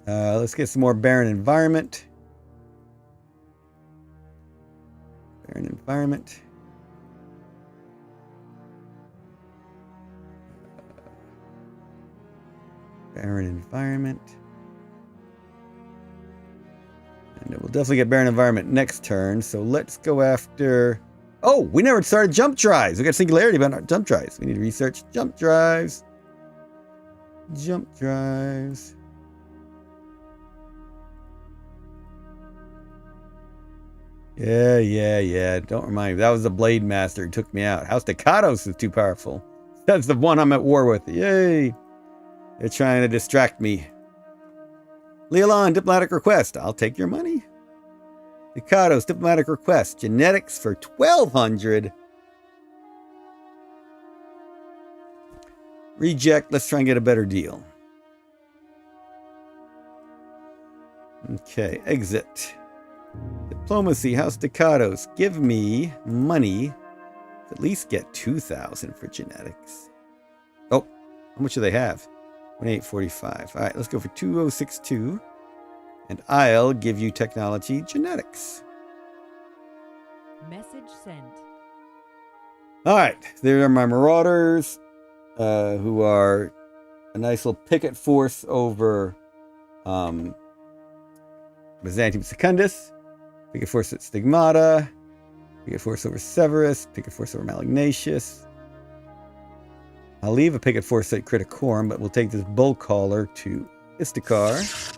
Let's get some more barren environment. Barren environment. Barren environment. And we'll definitely get barren environment next turn. So let's go after... Oh, we never started jump drives. We got singularity about our jump drives. We need to research jump drives. Jump drives. Yeah. Don't remind me. That was the Blade Master who took me out. House Staccatos is too powerful. That's the one I'm at war with. Yay. They're trying to distract me. Leolon, diplomatic request. I'll take your money. Staccatos, diplomatic request. Genetics for 1,200. Reject. Let's try and get a better deal. Okay, exit. Diplomacy, House Staccatos. Give me money. At least get 2,000 for genetics. Oh, how much do they have? 2845. All right, let's go for 2062. And I'll give you technology genetics.
Message sent.
All right, there are my marauders, who are a nice little picket force over Byzantium Secundus, picket force at Stigmata, picket force over Severus, picket force over Malignatius. I'll leave a picket force at Criticorum, but we'll take this bull caller to Istakhr.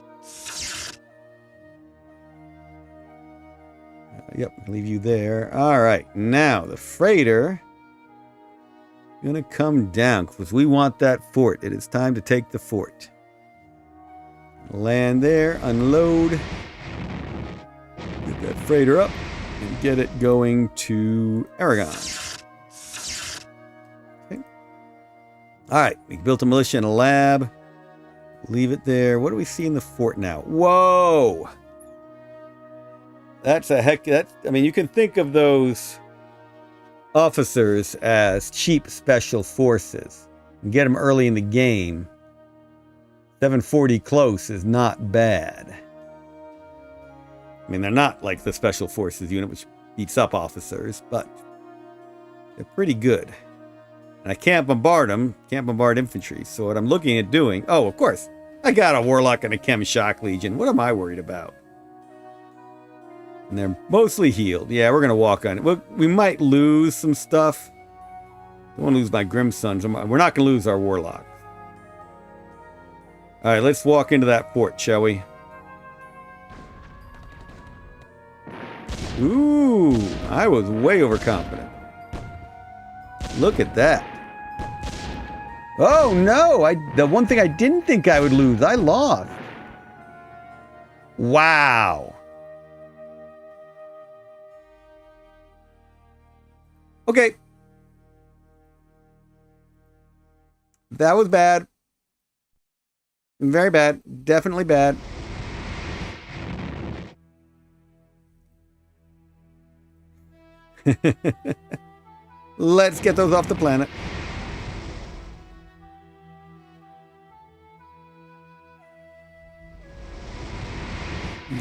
Yep, leave you there. All right, now the freighter is going to come down because we want that fort. It is time to take the fort. Land there, unload. Get that freighter up and get it going to Aragon. Okay. All right, we built a militia and a lab. Leave it there. What do we see in the fort now? Whoa! That's a heck... I mean, you can think of those officers as cheap special forces. And get them early in the game. 740 close is not bad. I mean, they're not like the special forces unit, which beats up officers, but they're pretty good. And I can't bombard them. Can't bombard infantry. So what I'm looking at doing... Oh, of course. I got a Warlock and a Chem Shock Legion. What am I worried about? And they're mostly healed. Yeah, we're going to walk on it. We might lose some stuff. I don't want to lose my Grim Sons. We're not going to lose our Warlocks. All right, let's walk into that fort, shall we? Ooh, I was way overconfident. Look at that. Oh no, the one thing I didn't think I would lose, I lost. Wow. Okay. That was bad. Very bad. Definitely bad. Let's get those off the planet.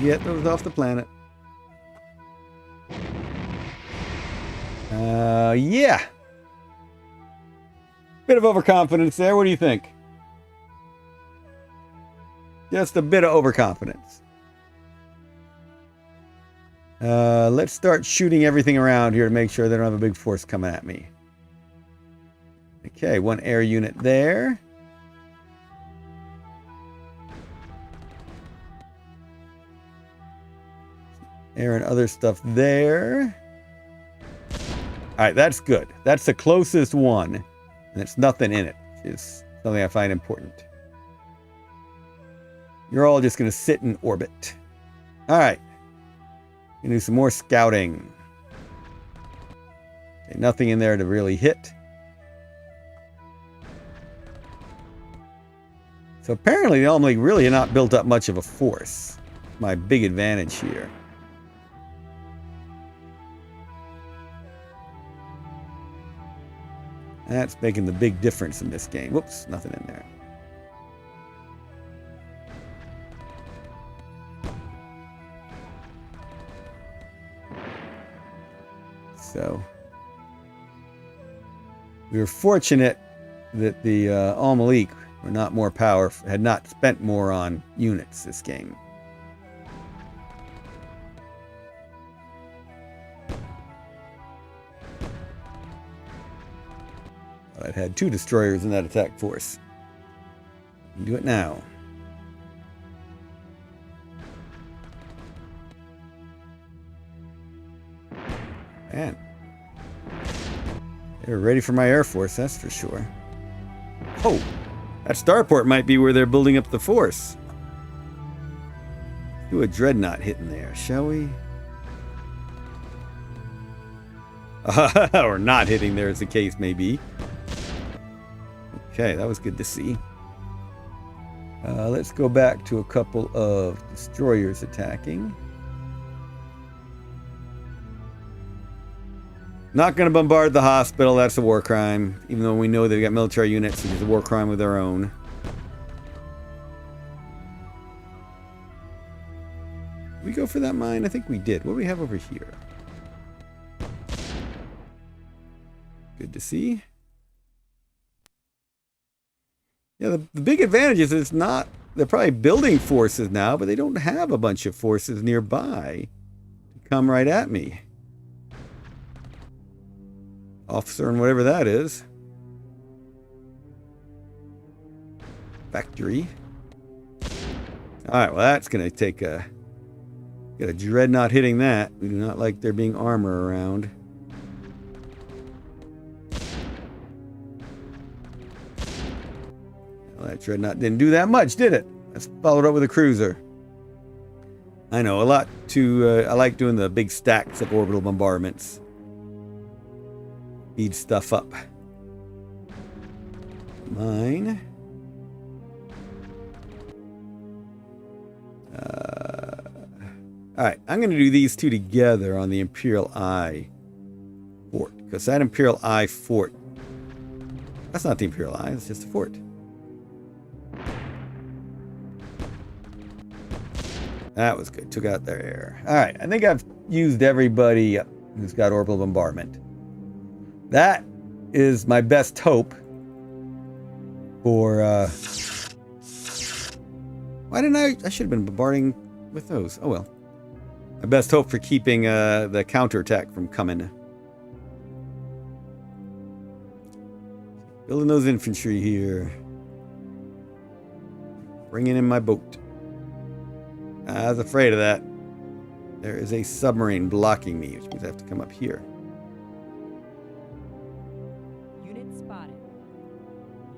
Get those off the planet. Yeah. Bit of overconfidence there. What do you think? Just a bit of overconfidence. Let's start shooting everything around here to make sure they don't have a big force coming at me. Okay, one air unit there. Air and other stuff there. Alright, that's good. That's the closest one. And it's nothing in it, which is something I find important. You're all just going to sit in orbit. Alright. Gonna do some more scouting. Okay, nothing in there to really hit. So apparently the Almali really are not built up much of a force. My big advantage here. That's making the big difference in this game. Whoops, nothing in there. So we were fortunate that the Al-Malik were not more powerful, had not spent more on units this game. But I'd had 2 destroyers in that attack force. Do it now. Man, they were ready for my Air Force, that's for sure. Oh, that starport might be where they're building up the force. Do a dreadnought hitting there, shall we? Or not hitting there, as the case may be. Okay, that was good to see. Let's go back to a couple of destroyers attacking. Not going to bombard the hospital, that's a war crime. Even though we know they've got military units, it's a war crime of their own. Did we go for that mine? I think we did. What do we have over here? Good to see. Yeah, the big advantage is it's not... They're probably building forces now, but they don't have a bunch of forces nearby to come right at me. Officer and whatever that is. Factory. Alright, well that's going to take a... Got a dreadnought hitting that. We do not like there being armor around. Well, that dreadnought didn't do that much, did it? Let's follow it up with a cruiser. I know, a lot to... I like doing the big stacks of orbital bombardments. Speed stuff up. Mine. Alright, I'm going to do these 2 together on the Imperial Eye fort. Because that Imperial Eye fort... That's not the Imperial Eye, it's just a fort. That was good. Took out their air. Alright, I think I've used everybody who's got orbital bombardment. That is my best hope for... Why didn't I should have been bombarding with those. Oh well. My best hope for keeping the counterattack from coming. Building those infantry here. Bringing in my boat. I was afraid of that. There is a submarine blocking me, which means I have to come up here.
Unit spotted.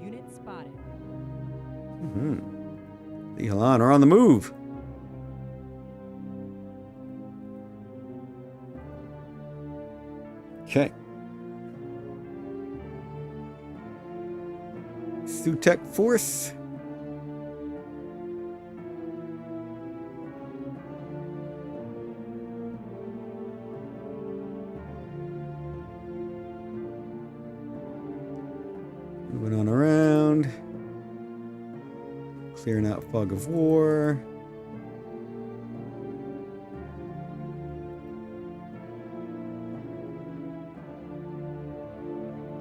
Unit spotted.
The Halan are on the move. Okay. Sutek force. Moving on around. Clearing out fog of war.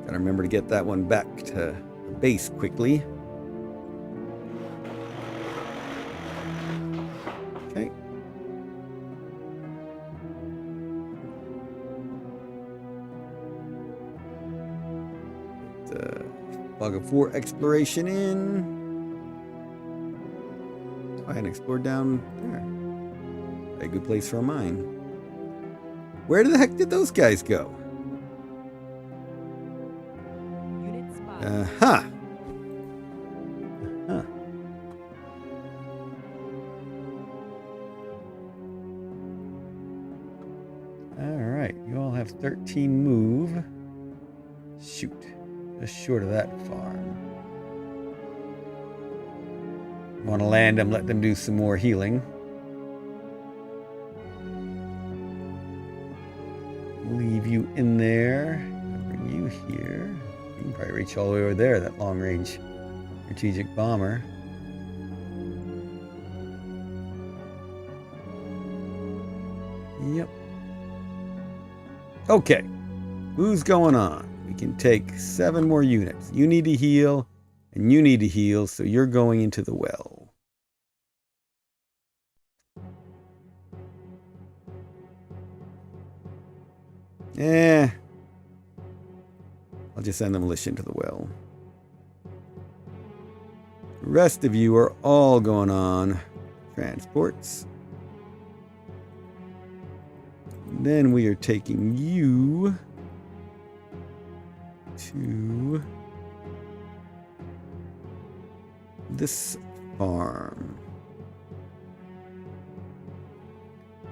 Gotta remember to get that one back to the base quickly. Okay. The fog of war exploration in. I hadn't explored down there. A good place for a mine. Where the heck did those guys go?
Unit spotted.
Uh-huh. Uh-huh. Alright, you all have 13 move. Shoot. Just short of that farm. Want to land them, let them do some more healing. Leave you in there. Bring you here. You can probably reach all the way over there, that long-range strategic bomber. Yep. Okay. Who's going on? We can take 7 more units. You need to heal, and you need to heal, so you're going into the well. I'll just send the militia into the well. The rest of you are all going on transports. And then we are taking you to this farm.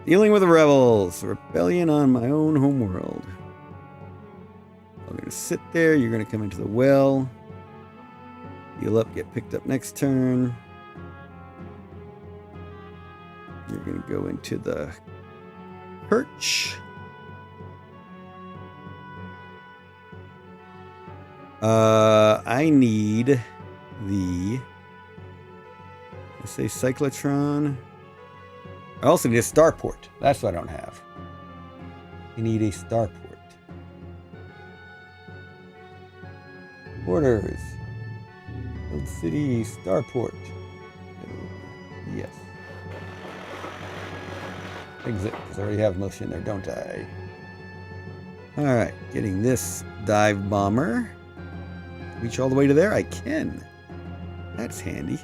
Dealing with the rebels. Rebellion on my own homeworld. I'm going to sit there. You're going to come into the well. Heal up, get picked up next turn. You're going to go into the perch. I need the... let's say cyclotron. I also need a starport. That's what I don't have. I need a starport. Orders. Build city starport. Yes. Exit, because I already have motion there, don't I? Alright, getting this dive bomber. Reach all the way to there? I can. That's handy.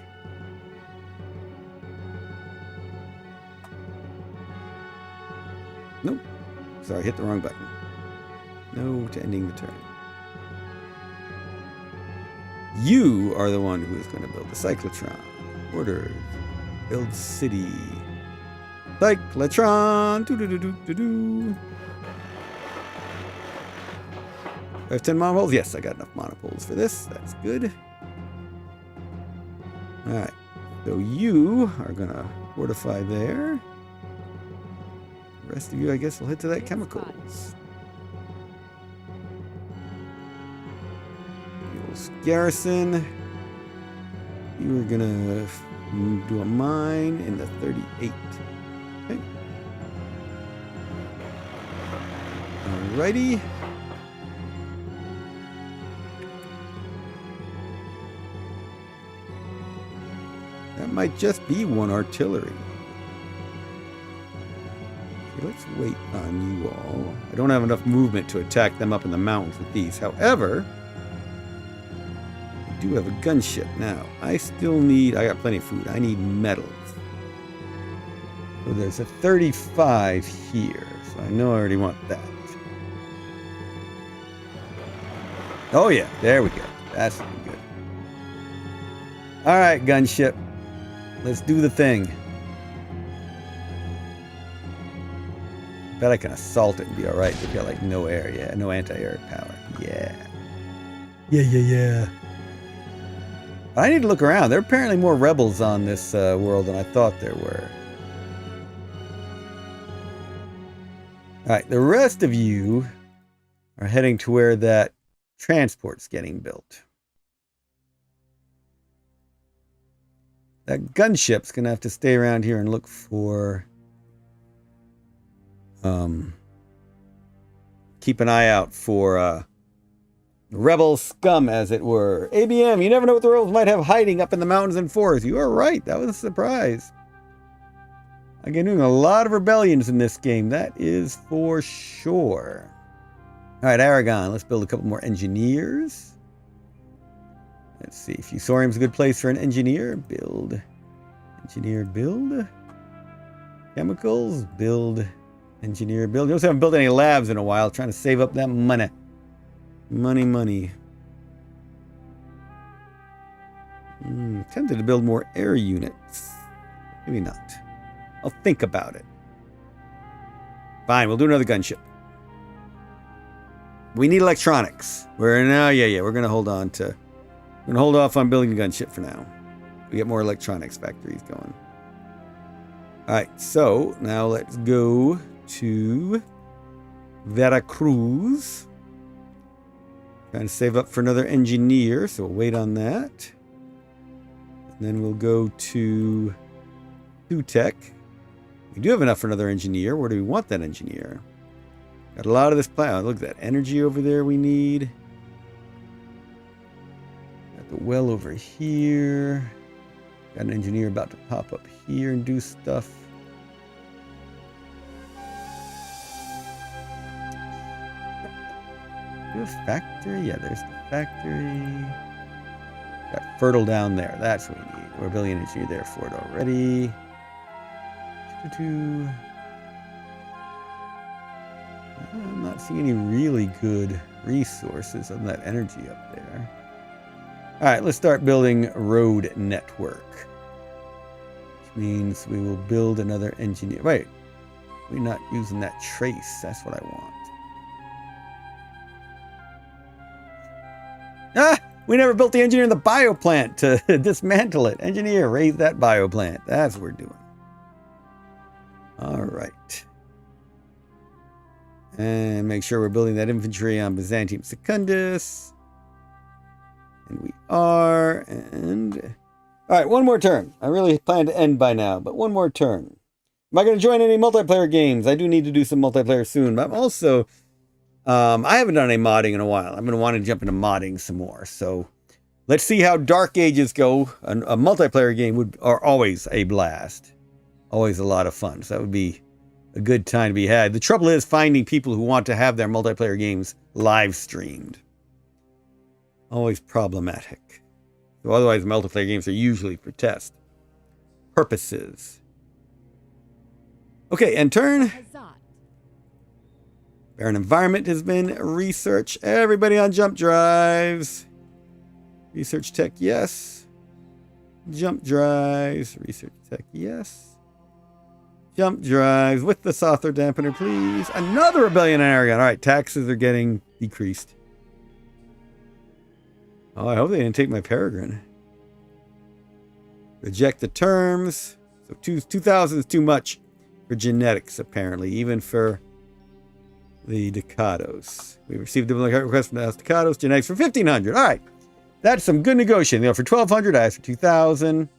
Nope. Sorry, hit the wrong button. No to ending the turn. You are the one who is going to build the cyclotron. Orders. Build city. Cyclotron. Do-do-do-do-do-do. I have 10 monopoles? Yes, I got enough monopoles for this. That's good. Alright. So you are going to fortify there. The rest of you, I guess, will hit to that chemicals. Garrison. You are going to do a mine in the 38. Okay. Alrighty. That might just be one artillery. Okay, let's wait on you all. I don't have enough movement to attack them up in the mountains with these. However, I do have a gunship now. I still need... I got plenty of food. I need metals. So there's a 35 here. So I know I already want that. Oh yeah, there we go. That's good. All right, gunship. Let's do the thing. Bet I can assault it and be all right. They've got like no air, yeah, no anti-air power. Yeah. Yeah. I need to look around. There are apparently more rebels on this world than I thought there were. All right, the rest of you are heading to where that transport's getting built. That gunship's gonna have to stay around here and look for keep an eye out for rebel scum, as it were. ABM, you never know what the rebels might have hiding up in the mountains and forests. You are right, that was a surprise. I'm doing a lot of rebellions in this game, that is for sure. Alright, Aragon, let's build a couple more engineers. Let's see, Fusorium's a good place for an engineer. Build. Engineer, build. Chemicals, build. Engineer, build. You also haven't built any labs in a while, trying to save up that money. Money. Tempted to build more air units. Maybe not. I'll think about it. Fine, we'll do another gunship. We need electronics. We're gonna hold on to. We're gonna hold off on building a gunship for now. We get more electronics factories going. All right, so now let's go to Veracruz. Trying to save up for another engineer, so we'll wait on that. And then we'll go to Tech. We do have enough for another engineer. Where do we want that engineer? Got a lot of this plant. Look at that energy over there we need. Got the well over here. Got an engineer about to pop up here and do stuff. Do a factory? Yeah, there's the factory. Got fertile down there. That's what we need. We're building an engineer there for it already. I'm not seeing any really good resources on that energy up there. All right, let's start building road network. Which means we will build another engineer. Wait, we're not using that trace. That's what I want. We never built the engineer in the bioplant to dismantle it. Engineer, raise that bioplant. That's what we're doing. All right. And make sure we're building that infantry on Byzantium Secundus. And we are. And all right, one more turn. I really plan to end by now, but one more turn. Am I going to join any multiplayer games? I do need to do some multiplayer soon, but I'm also... I haven't done any modding in a while. I've been wanting to jump into modding some more. So let's see how Dark Ages go. A multiplayer game are always a blast. Always a lot of fun. So that would be a good time to be had. The trouble is finding people who want to have their multiplayer games live streamed. Always problematic. So otherwise, multiplayer games are usually for test purposes. Okay, and turn.
Hazat.
Barren environment has been researched. Everybody on jump drives. Research tech, yes. Jump drives. Research tech, yes. Jump drives with the Sother dampener, please. Another rebellion in Aragon. All right, taxes are getting decreased. Oh, I hope they didn't take my Peregrine. Reject the terms. So 2,000 is too much for genetics, apparently, even for the Ducados. We received a request from the House Ducados. Genetics for 1,500. All right. That's some good negotiating. You know, for 1,200, I asked for 2,000.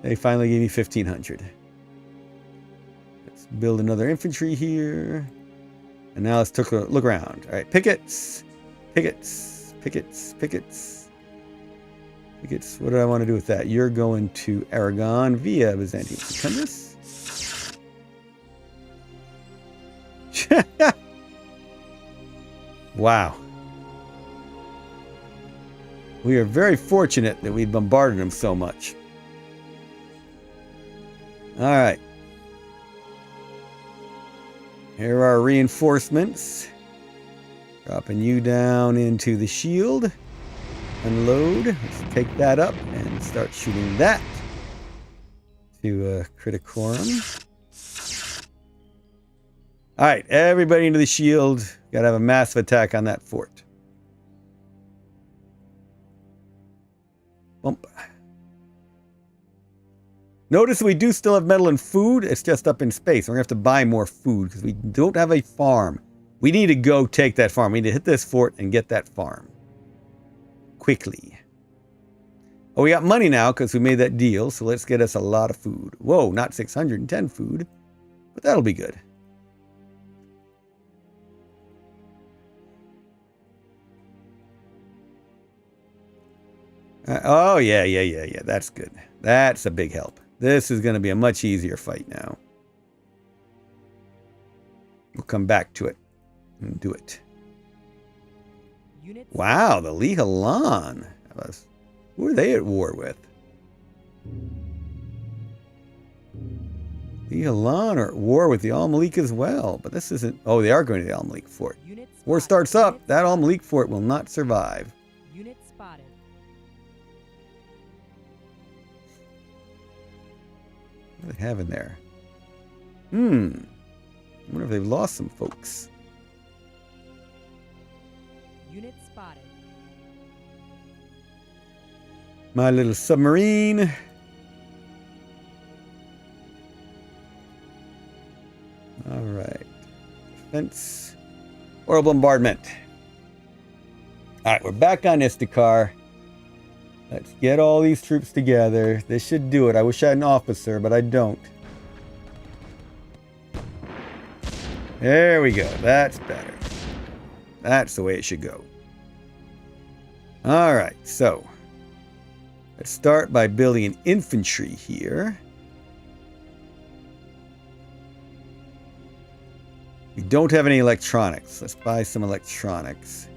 They finally gave me 1,500. Let's build another infantry here. And now let's take a look around. All right. Pickets. Pickets. Pickets. Pickets. Pickets. What do I want to do with that? You're going to Aragon via Byzantium Secundus. Wow. We are very fortunate that we bombarded them so much. All right. Here are our reinforcements. Dropping you down into the shield. Unload. Let's take that up and start shooting that to Criticorum. Alright, everybody into the shield. Gotta have a massive attack on that fort. Bump. Notice we do still have metal and food. It's just up in space. We're going to have to buy more food because we don't have a farm. We need to go take that farm. We need to hit this fort and get that farm. Quickly. Oh, we got money now because we made that deal. So let's get us a lot of food. Whoa, not 610 food. But that'll be good. Oh, yeah. That's good. That's a big help. This is going to be a much easier fight now. We'll come back to it and do it. Wow, the Lihalan. Who are they at war with? Lihalan are at war with the Al-Malik as well. But this isn't... Oh, they are going to the Al-Malik fort. War starts up. That Al-Malik fort will not survive.
Unit spotted.
What do they have in there? I wonder if they've lost some folks.
Unit spotted.
My little submarine. All right. Defense. Orbital bombardment. All right, we're back on Istakhr. Let's get all these troops together. This should do it. I wish I had an officer, but I don't. There we go. That's better. That's the way it should go. All right, so let's start by building an infantry here. We don't have any electronics. Let's buy some electronics.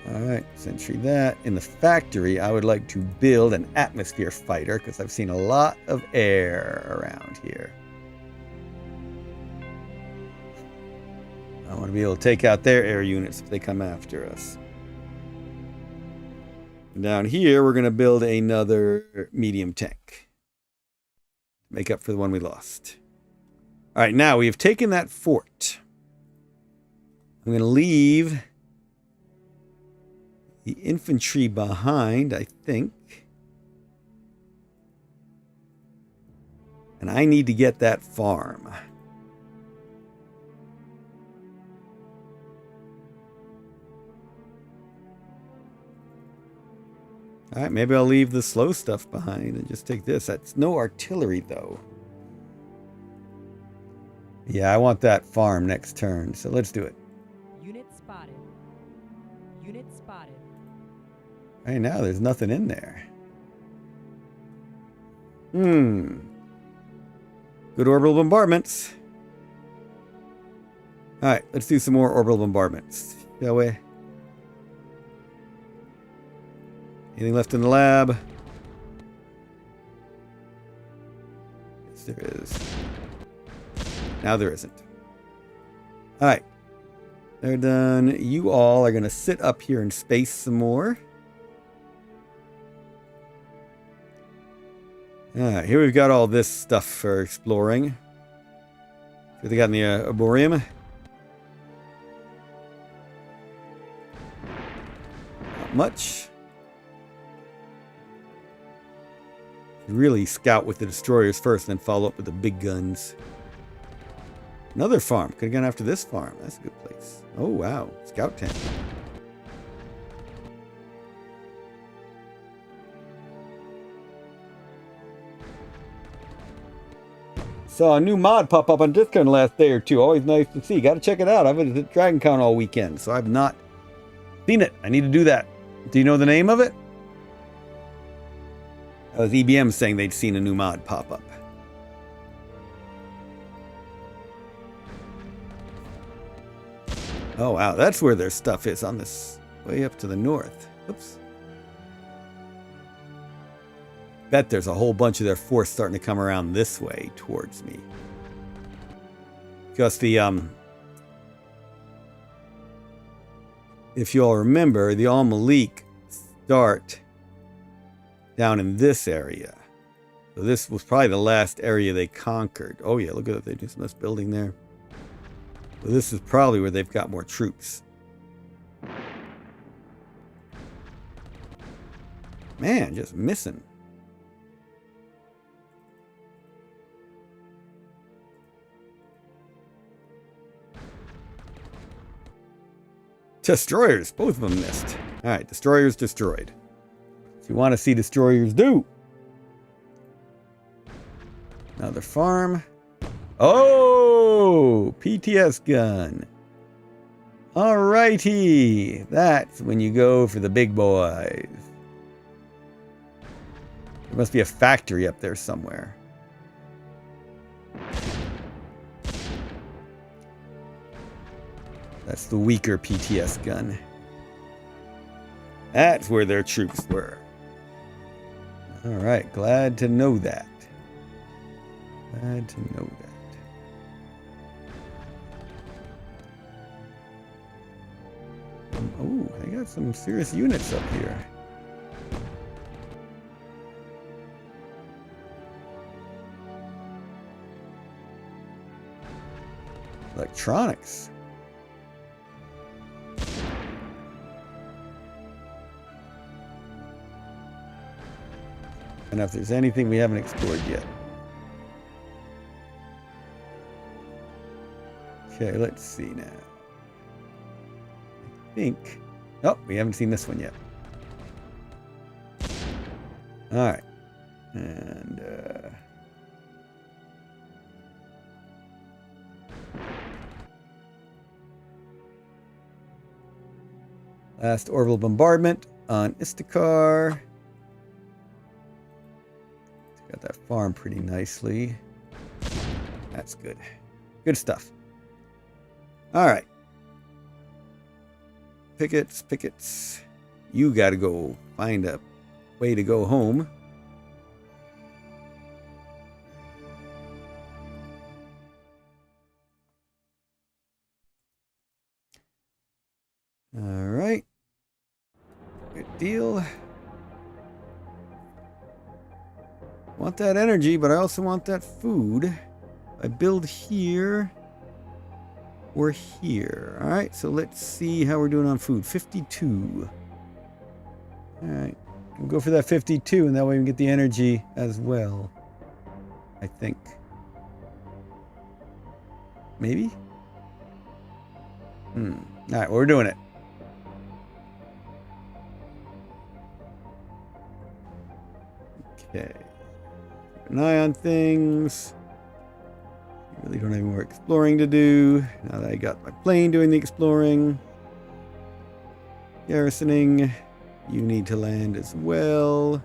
Alright, sentry that. In the factory, I would like to build an atmosphere fighter because I've seen a lot of air around here. I want to be able to take out their air units if they come after us. And down here, we're going to build another medium tank. Make up for the one we lost. Alright, now we have taken that fort. I'm going to leave the infantry behind, I think. And I need to get that farm. Alright, maybe I'll leave the slow stuff behind and just take this. That's no artillery, though. Yeah, I want that farm next turn, so let's do it.
Unit spotted. Unit spotted.
Right now, there's nothing in there. Good orbital bombardments. Alright, let's do some more orbital bombardments, shall we? Anything left in the lab? Yes, there is. Now there isn't. Alright. They're done. You all are going to sit up here in space some more. Alright, here we've got all this stuff for exploring. What they got in the arboreum? Not much. Really scout with the destroyers first, then follow up with the big guns. Another farm. Could have gone after this farm. That's a good place. Oh, wow. Scout tent. Saw a new mod pop up on Discord the last day or two. Always nice to see. Got to check it out. I've been at DragonCon all weekend, so I've not seen it. I need to do that. Do you know the name of it? That was EBM saying they'd seen a new mod pop up. Oh, wow. That's where their stuff is, on this way up to the north. Oops. Bet there's a whole bunch of their force starting to come around this way towards me. Because the, if you all remember, the Al-Malik start down in this area. So this was probably the last area they conquered. Oh yeah, look at that. They do some nice building there. So this is probably where they've got more troops. Man, just missing. Destroyers, both of them missed. All right, destroyers destroyed. If you want to see destroyers do. Another farm. Oh, PTS gun. Alrighty, that's when you go for the big boys. There must be a factory up there somewhere. That's the weaker PTS gun. That's where their troops were. Alright, glad to know that. Glad to know that. Oh, they got some serious units up here. Electronics. And if there's anything we haven't explored yet. Okay, let's see now. I think... Oh, we haven't seen this one yet. Alright. And, last orbital bombardment on Istakhr. Got that farm pretty nicely. That's good. Good stuff. Alright. Pickets, pickets. You gotta go find a way to go home. Alright. Good deal. Want that energy, but I also want that food. I build here or here. All right, so let's see how we're doing on food. 52. All right, we'll go for that 52, and that way we can get the energy as well. I think. Maybe? All right, well, we're doing it. Okay. Keep an eye on things. Really don't have any more exploring to do. Now that I got my plane doing the exploring. Garrisoning. You need to land as well.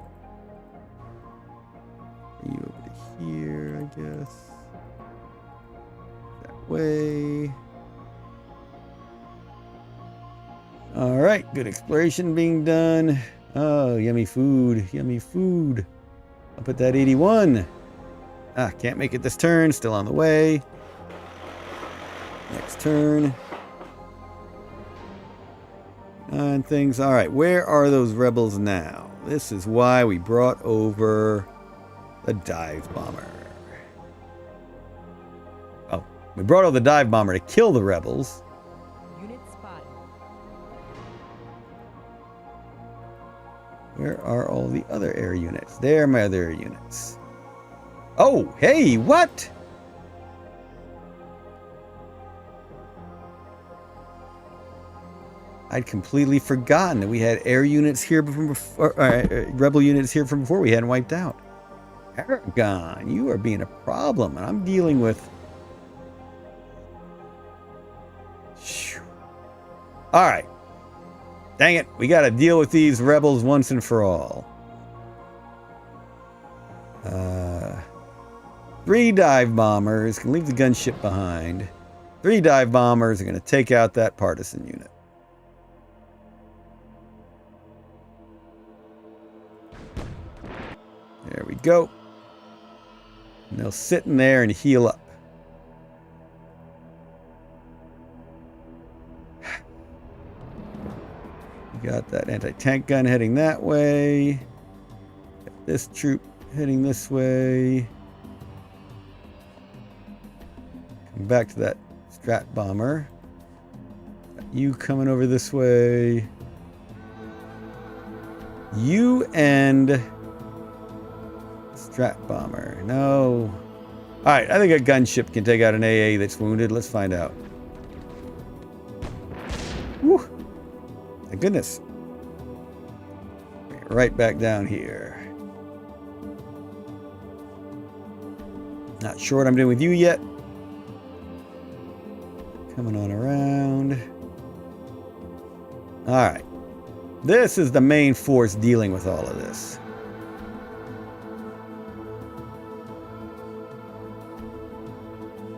Bring you over to here, I guess. That way. Alright, good exploration being done. Oh, yummy food. Yummy food. I'll put that 81. Ah, can't make it this turn. Still on the way. Next turn. And things. All right, where are those rebels now? This is why we brought over the dive bomber. Oh, we brought over the dive bomber to kill the rebels.
Unit spotted.
Where are all the other air units? There are my other air units. Oh, hey, what? I'd completely forgotten that we had air units here from before, rebel units here from before we hadn't wiped out. Aragon, you are being a problem, and I'm dealing with... All right. Dang it, we got to deal with these rebels once and for all. 3 dive bombers can leave the gunship behind. 3 dive bombers are going to take out that partisan unit. There we go. And they'll sit in there and heal up. We got that anti-tank gun heading that way. Got this troop heading this way. Come back to that strat bomber. Got you coming over this way. You and strat bomber. No. Alright, I think a gunship can take out an AA that's wounded. Let's find out. Woo! Thank goodness. Right back down here. Not sure what I'm doing with you yet. Coming on around. Alright. This is the main force dealing with all of this.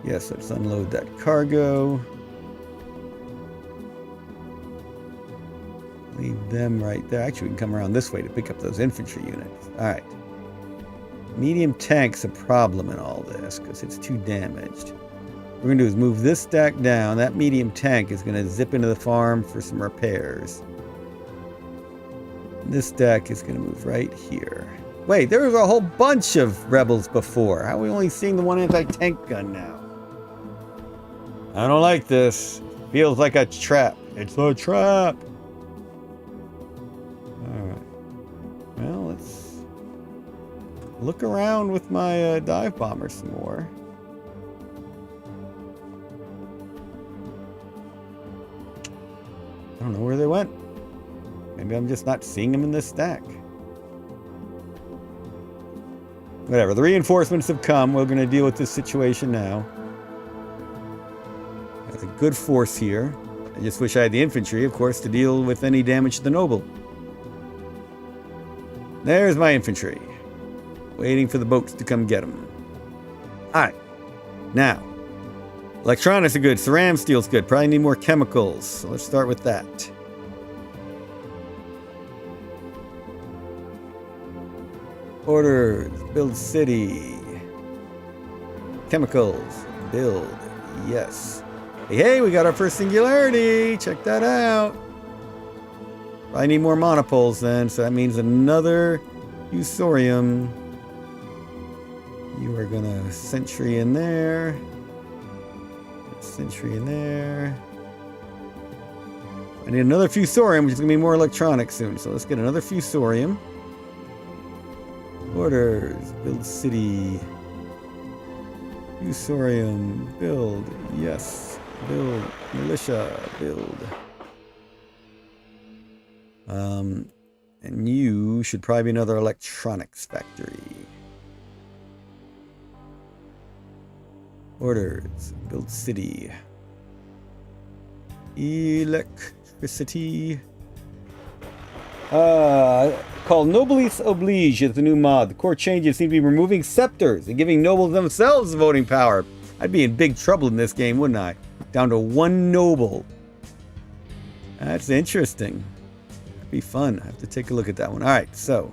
Yes, let's unload that cargo. Leave them right there. Actually, we can come around this way to pick up those infantry units. Alright. Medium tank's a problem in all this because it's too damaged. What we're going to do is move this stack down. That medium tank is going to zip into the farm for some repairs. This stack is going to move right here. Wait, there was a whole bunch of rebels before. How are we only seeing the one anti-tank gun now? I don't like this. Feels like a trap. It's a trap. Alright. Well, let's look around with my dive bomber some more. I don't know where they went. Maybe I'm just not seeing them in this stack. Whatever, the reinforcements have come. We're going to deal with this situation now. There's a good force here. I just wish I had the infantry, of course, to deal with any damage to the noble. There's my infantry. Waiting for the boats to come get them. Alright. Now, electronics are good. Ceram steel's good. Probably need more chemicals. So let's start with that. Orders. Build city. Chemicals. Build. Yes. Hey, we got our first singularity. Check that out. I need more monopoles then, so that means another usorium. You are gonna sentry in there. Sentry in there. I need another fusorium, which is gonna be more electronics soon. So let's get another fusorium. Orders. Build city. Fusorium. Build. Yes. Build. Militia. Build. And you should probably be another electronics factory. Orders. Build city. Electricity. Called Noblesse Oblige is the new mod. The core changes seem to be removing sceptors and giving nobles themselves voting power. I'd be in big trouble in this game, wouldn't I? Down to one noble. That's interesting. That'd be fun. I have to take a look at that one. Alright, so.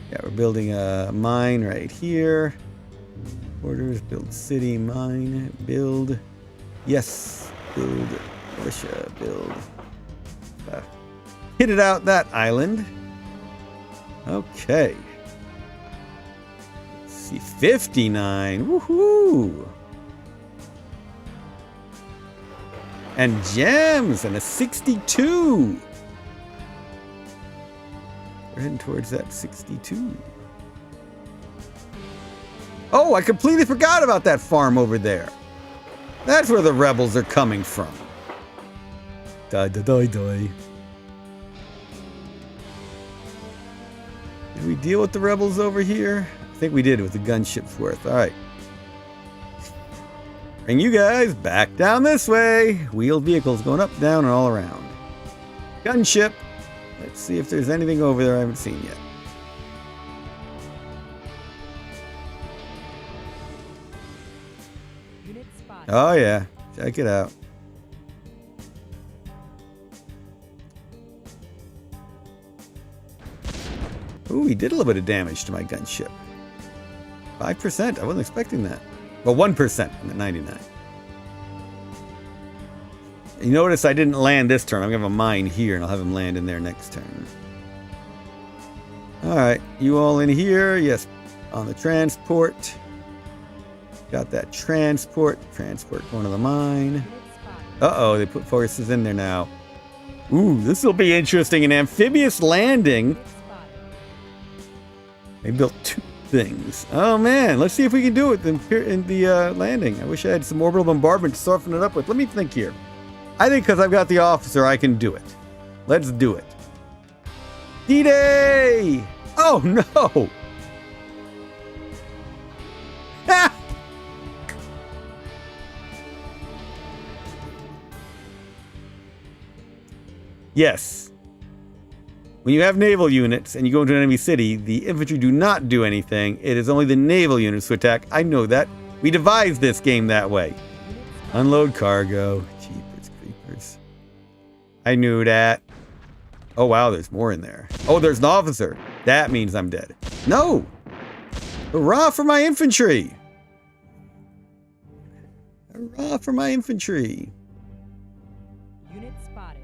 Yeah, we're building a mine right here. Orders, build city, mine, build. Yes, build. Militia, build. Hit it out that island. Okay. Let's see, 59. Woohoo! And gems and a 62. We're heading towards that 62. Oh, I completely forgot about that farm over there. That's where the rebels are coming from. Die, die, die, die. Did we deal with the rebels over here? I think we did with the gunship's worth. Alright. Bring you guys back down this way. Wheeled vehicles going up, down, and all around. Gunship. Let's see if there's anything over there I haven't seen yet.
Unit spotted.
Oh yeah. Check it out. Ooh, he did a little bit of damage to my gunship. 5%. I wasn't expecting that. Well, 1%. I'm at 99. You notice I didn't land this turn. I'm going to have a mine here, and I'll have him land in there next turn. Alright, you all in here? Yes, on the transport. Got that transport. Transport going to the mine. Uh-oh, they put forces in there now. Ooh, this will be interesting. An amphibious landing. They built 2 things. Oh man, let's see if we can do it in the landing. I wish I had some orbital bombardment to soften it up with. Let me think here. I think because I've got the officer, I can do it. Let's do it. D-Day! Oh no! Ah! Yes. When you have naval units and you go into an enemy city, the infantry do not do anything. It is only the naval units who attack. I know that. We devised this game that way. Unload cargo. Jeepers creepers. I knew that. Oh wow, there's more in there. Oh, there's an officer. That means I'm dead. No! Hurrah for my infantry! Hurrah for my infantry!
Unit spotted.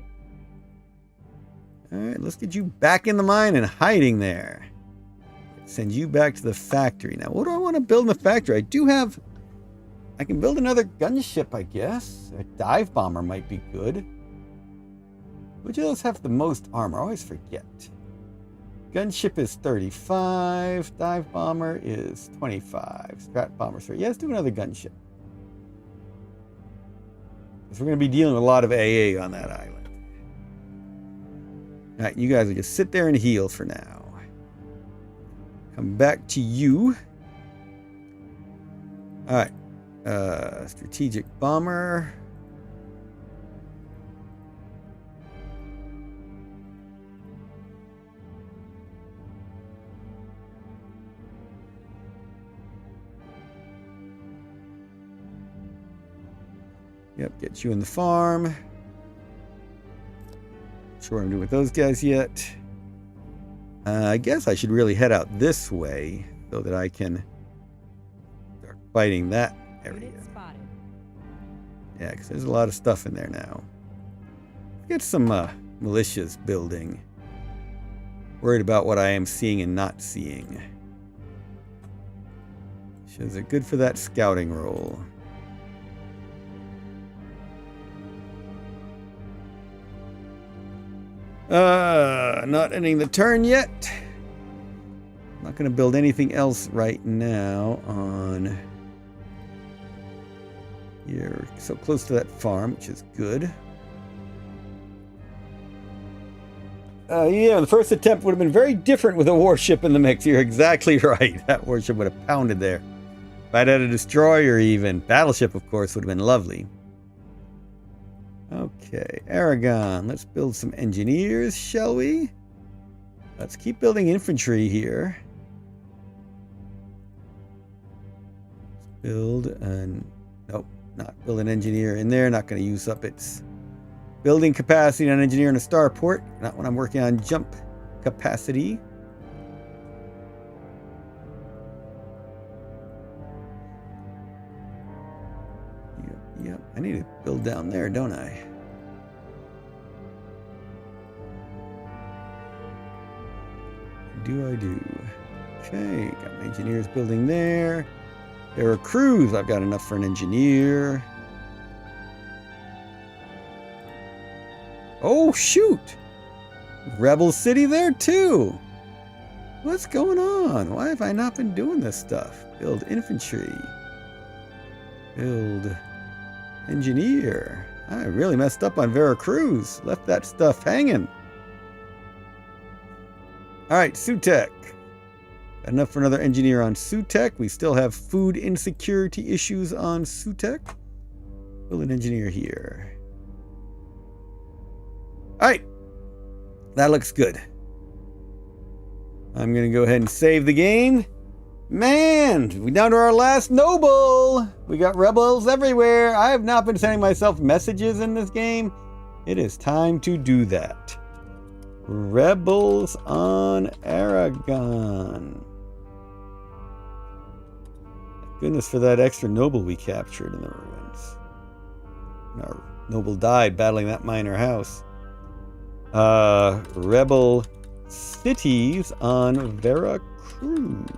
Alright, let's get you back in the mine and hiding there. Send you back to the factory. Now, what do I want to build in the factory? I can build another gunship, I guess. A dive bomber might be good. Which of those have the most armor? I always forget. Gunship is 35. Dive bomber is 25. Strat bomber, sorry. Yeah, let's do another gunship. Because we're going to be dealing with a lot of AA on that island. Alright, you guys will just sit there and heal for now. Come back to you. Alright. Strategic bomber. Yep, get you in the farm. Not sure what I'm doing with those guys yet. I guess I should really head out this way so that I can start fighting that area. Yeah, because there's a lot of stuff in there now. Get some militias building. Worried about what I am seeing and not seeing. Militias are good for that scouting role. Not ending the turn yet. Not going to build anything else right now on... You're so close to that farm, which is good. Yeah, the first attempt would have been very different with a warship in the mix. You're exactly right. That warship would have pounded there. If I'd had a destroyer even. Battleship, of course, would have been lovely. Okay, Aragon. Let's build some engineers, shall we? Let's keep building infantry here. Let's build an... Nope, not build an engineer in there. Not going to use up its building capacity on engineer in a starport. Not when I'm working on jump capacity. Yep, I need to build down there, don't I? I do. Okay, got my engineers building there. There are crews. I've got enough for an engineer. Oh, shoot! Rebel City there, too. What's going on? Why have I not been doing this stuff? Build infantry. Build engineer. I really messed up on Veracruz. Left that stuff hanging. Alright, Sutek. Got enough for another engineer on Sutek. We still have food insecurity issues on Sutek. Build an engineer here. Alright. That looks good. I'm going to go ahead and save the game. Man, we're down to our last noble. We got rebels everywhere. I have not been sending myself messages in this game. It is time to do that. Rebels on Aragon. Goodness for that extra noble we captured in the ruins. Our noble died battling that minor house. Rebel cities on Veracruz.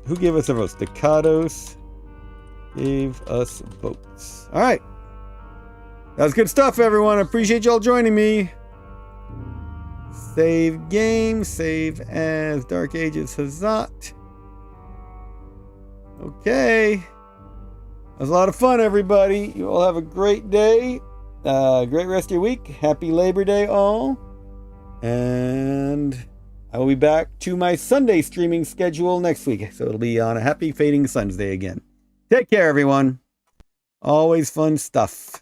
Who gave us a vote? Staccatos gave us votes. All right. That was good stuff, everyone. I appreciate y'all joining me. Save game. Save as Dark Ages Hazat. Okay. That was a lot of fun, everybody. You all have a great day. Great rest of your week. Happy Labor Day, all. And I will be back to my Sunday streaming schedule next week. So it'll be on a happy fading Sunday again. Take care, everyone. Always fun stuff.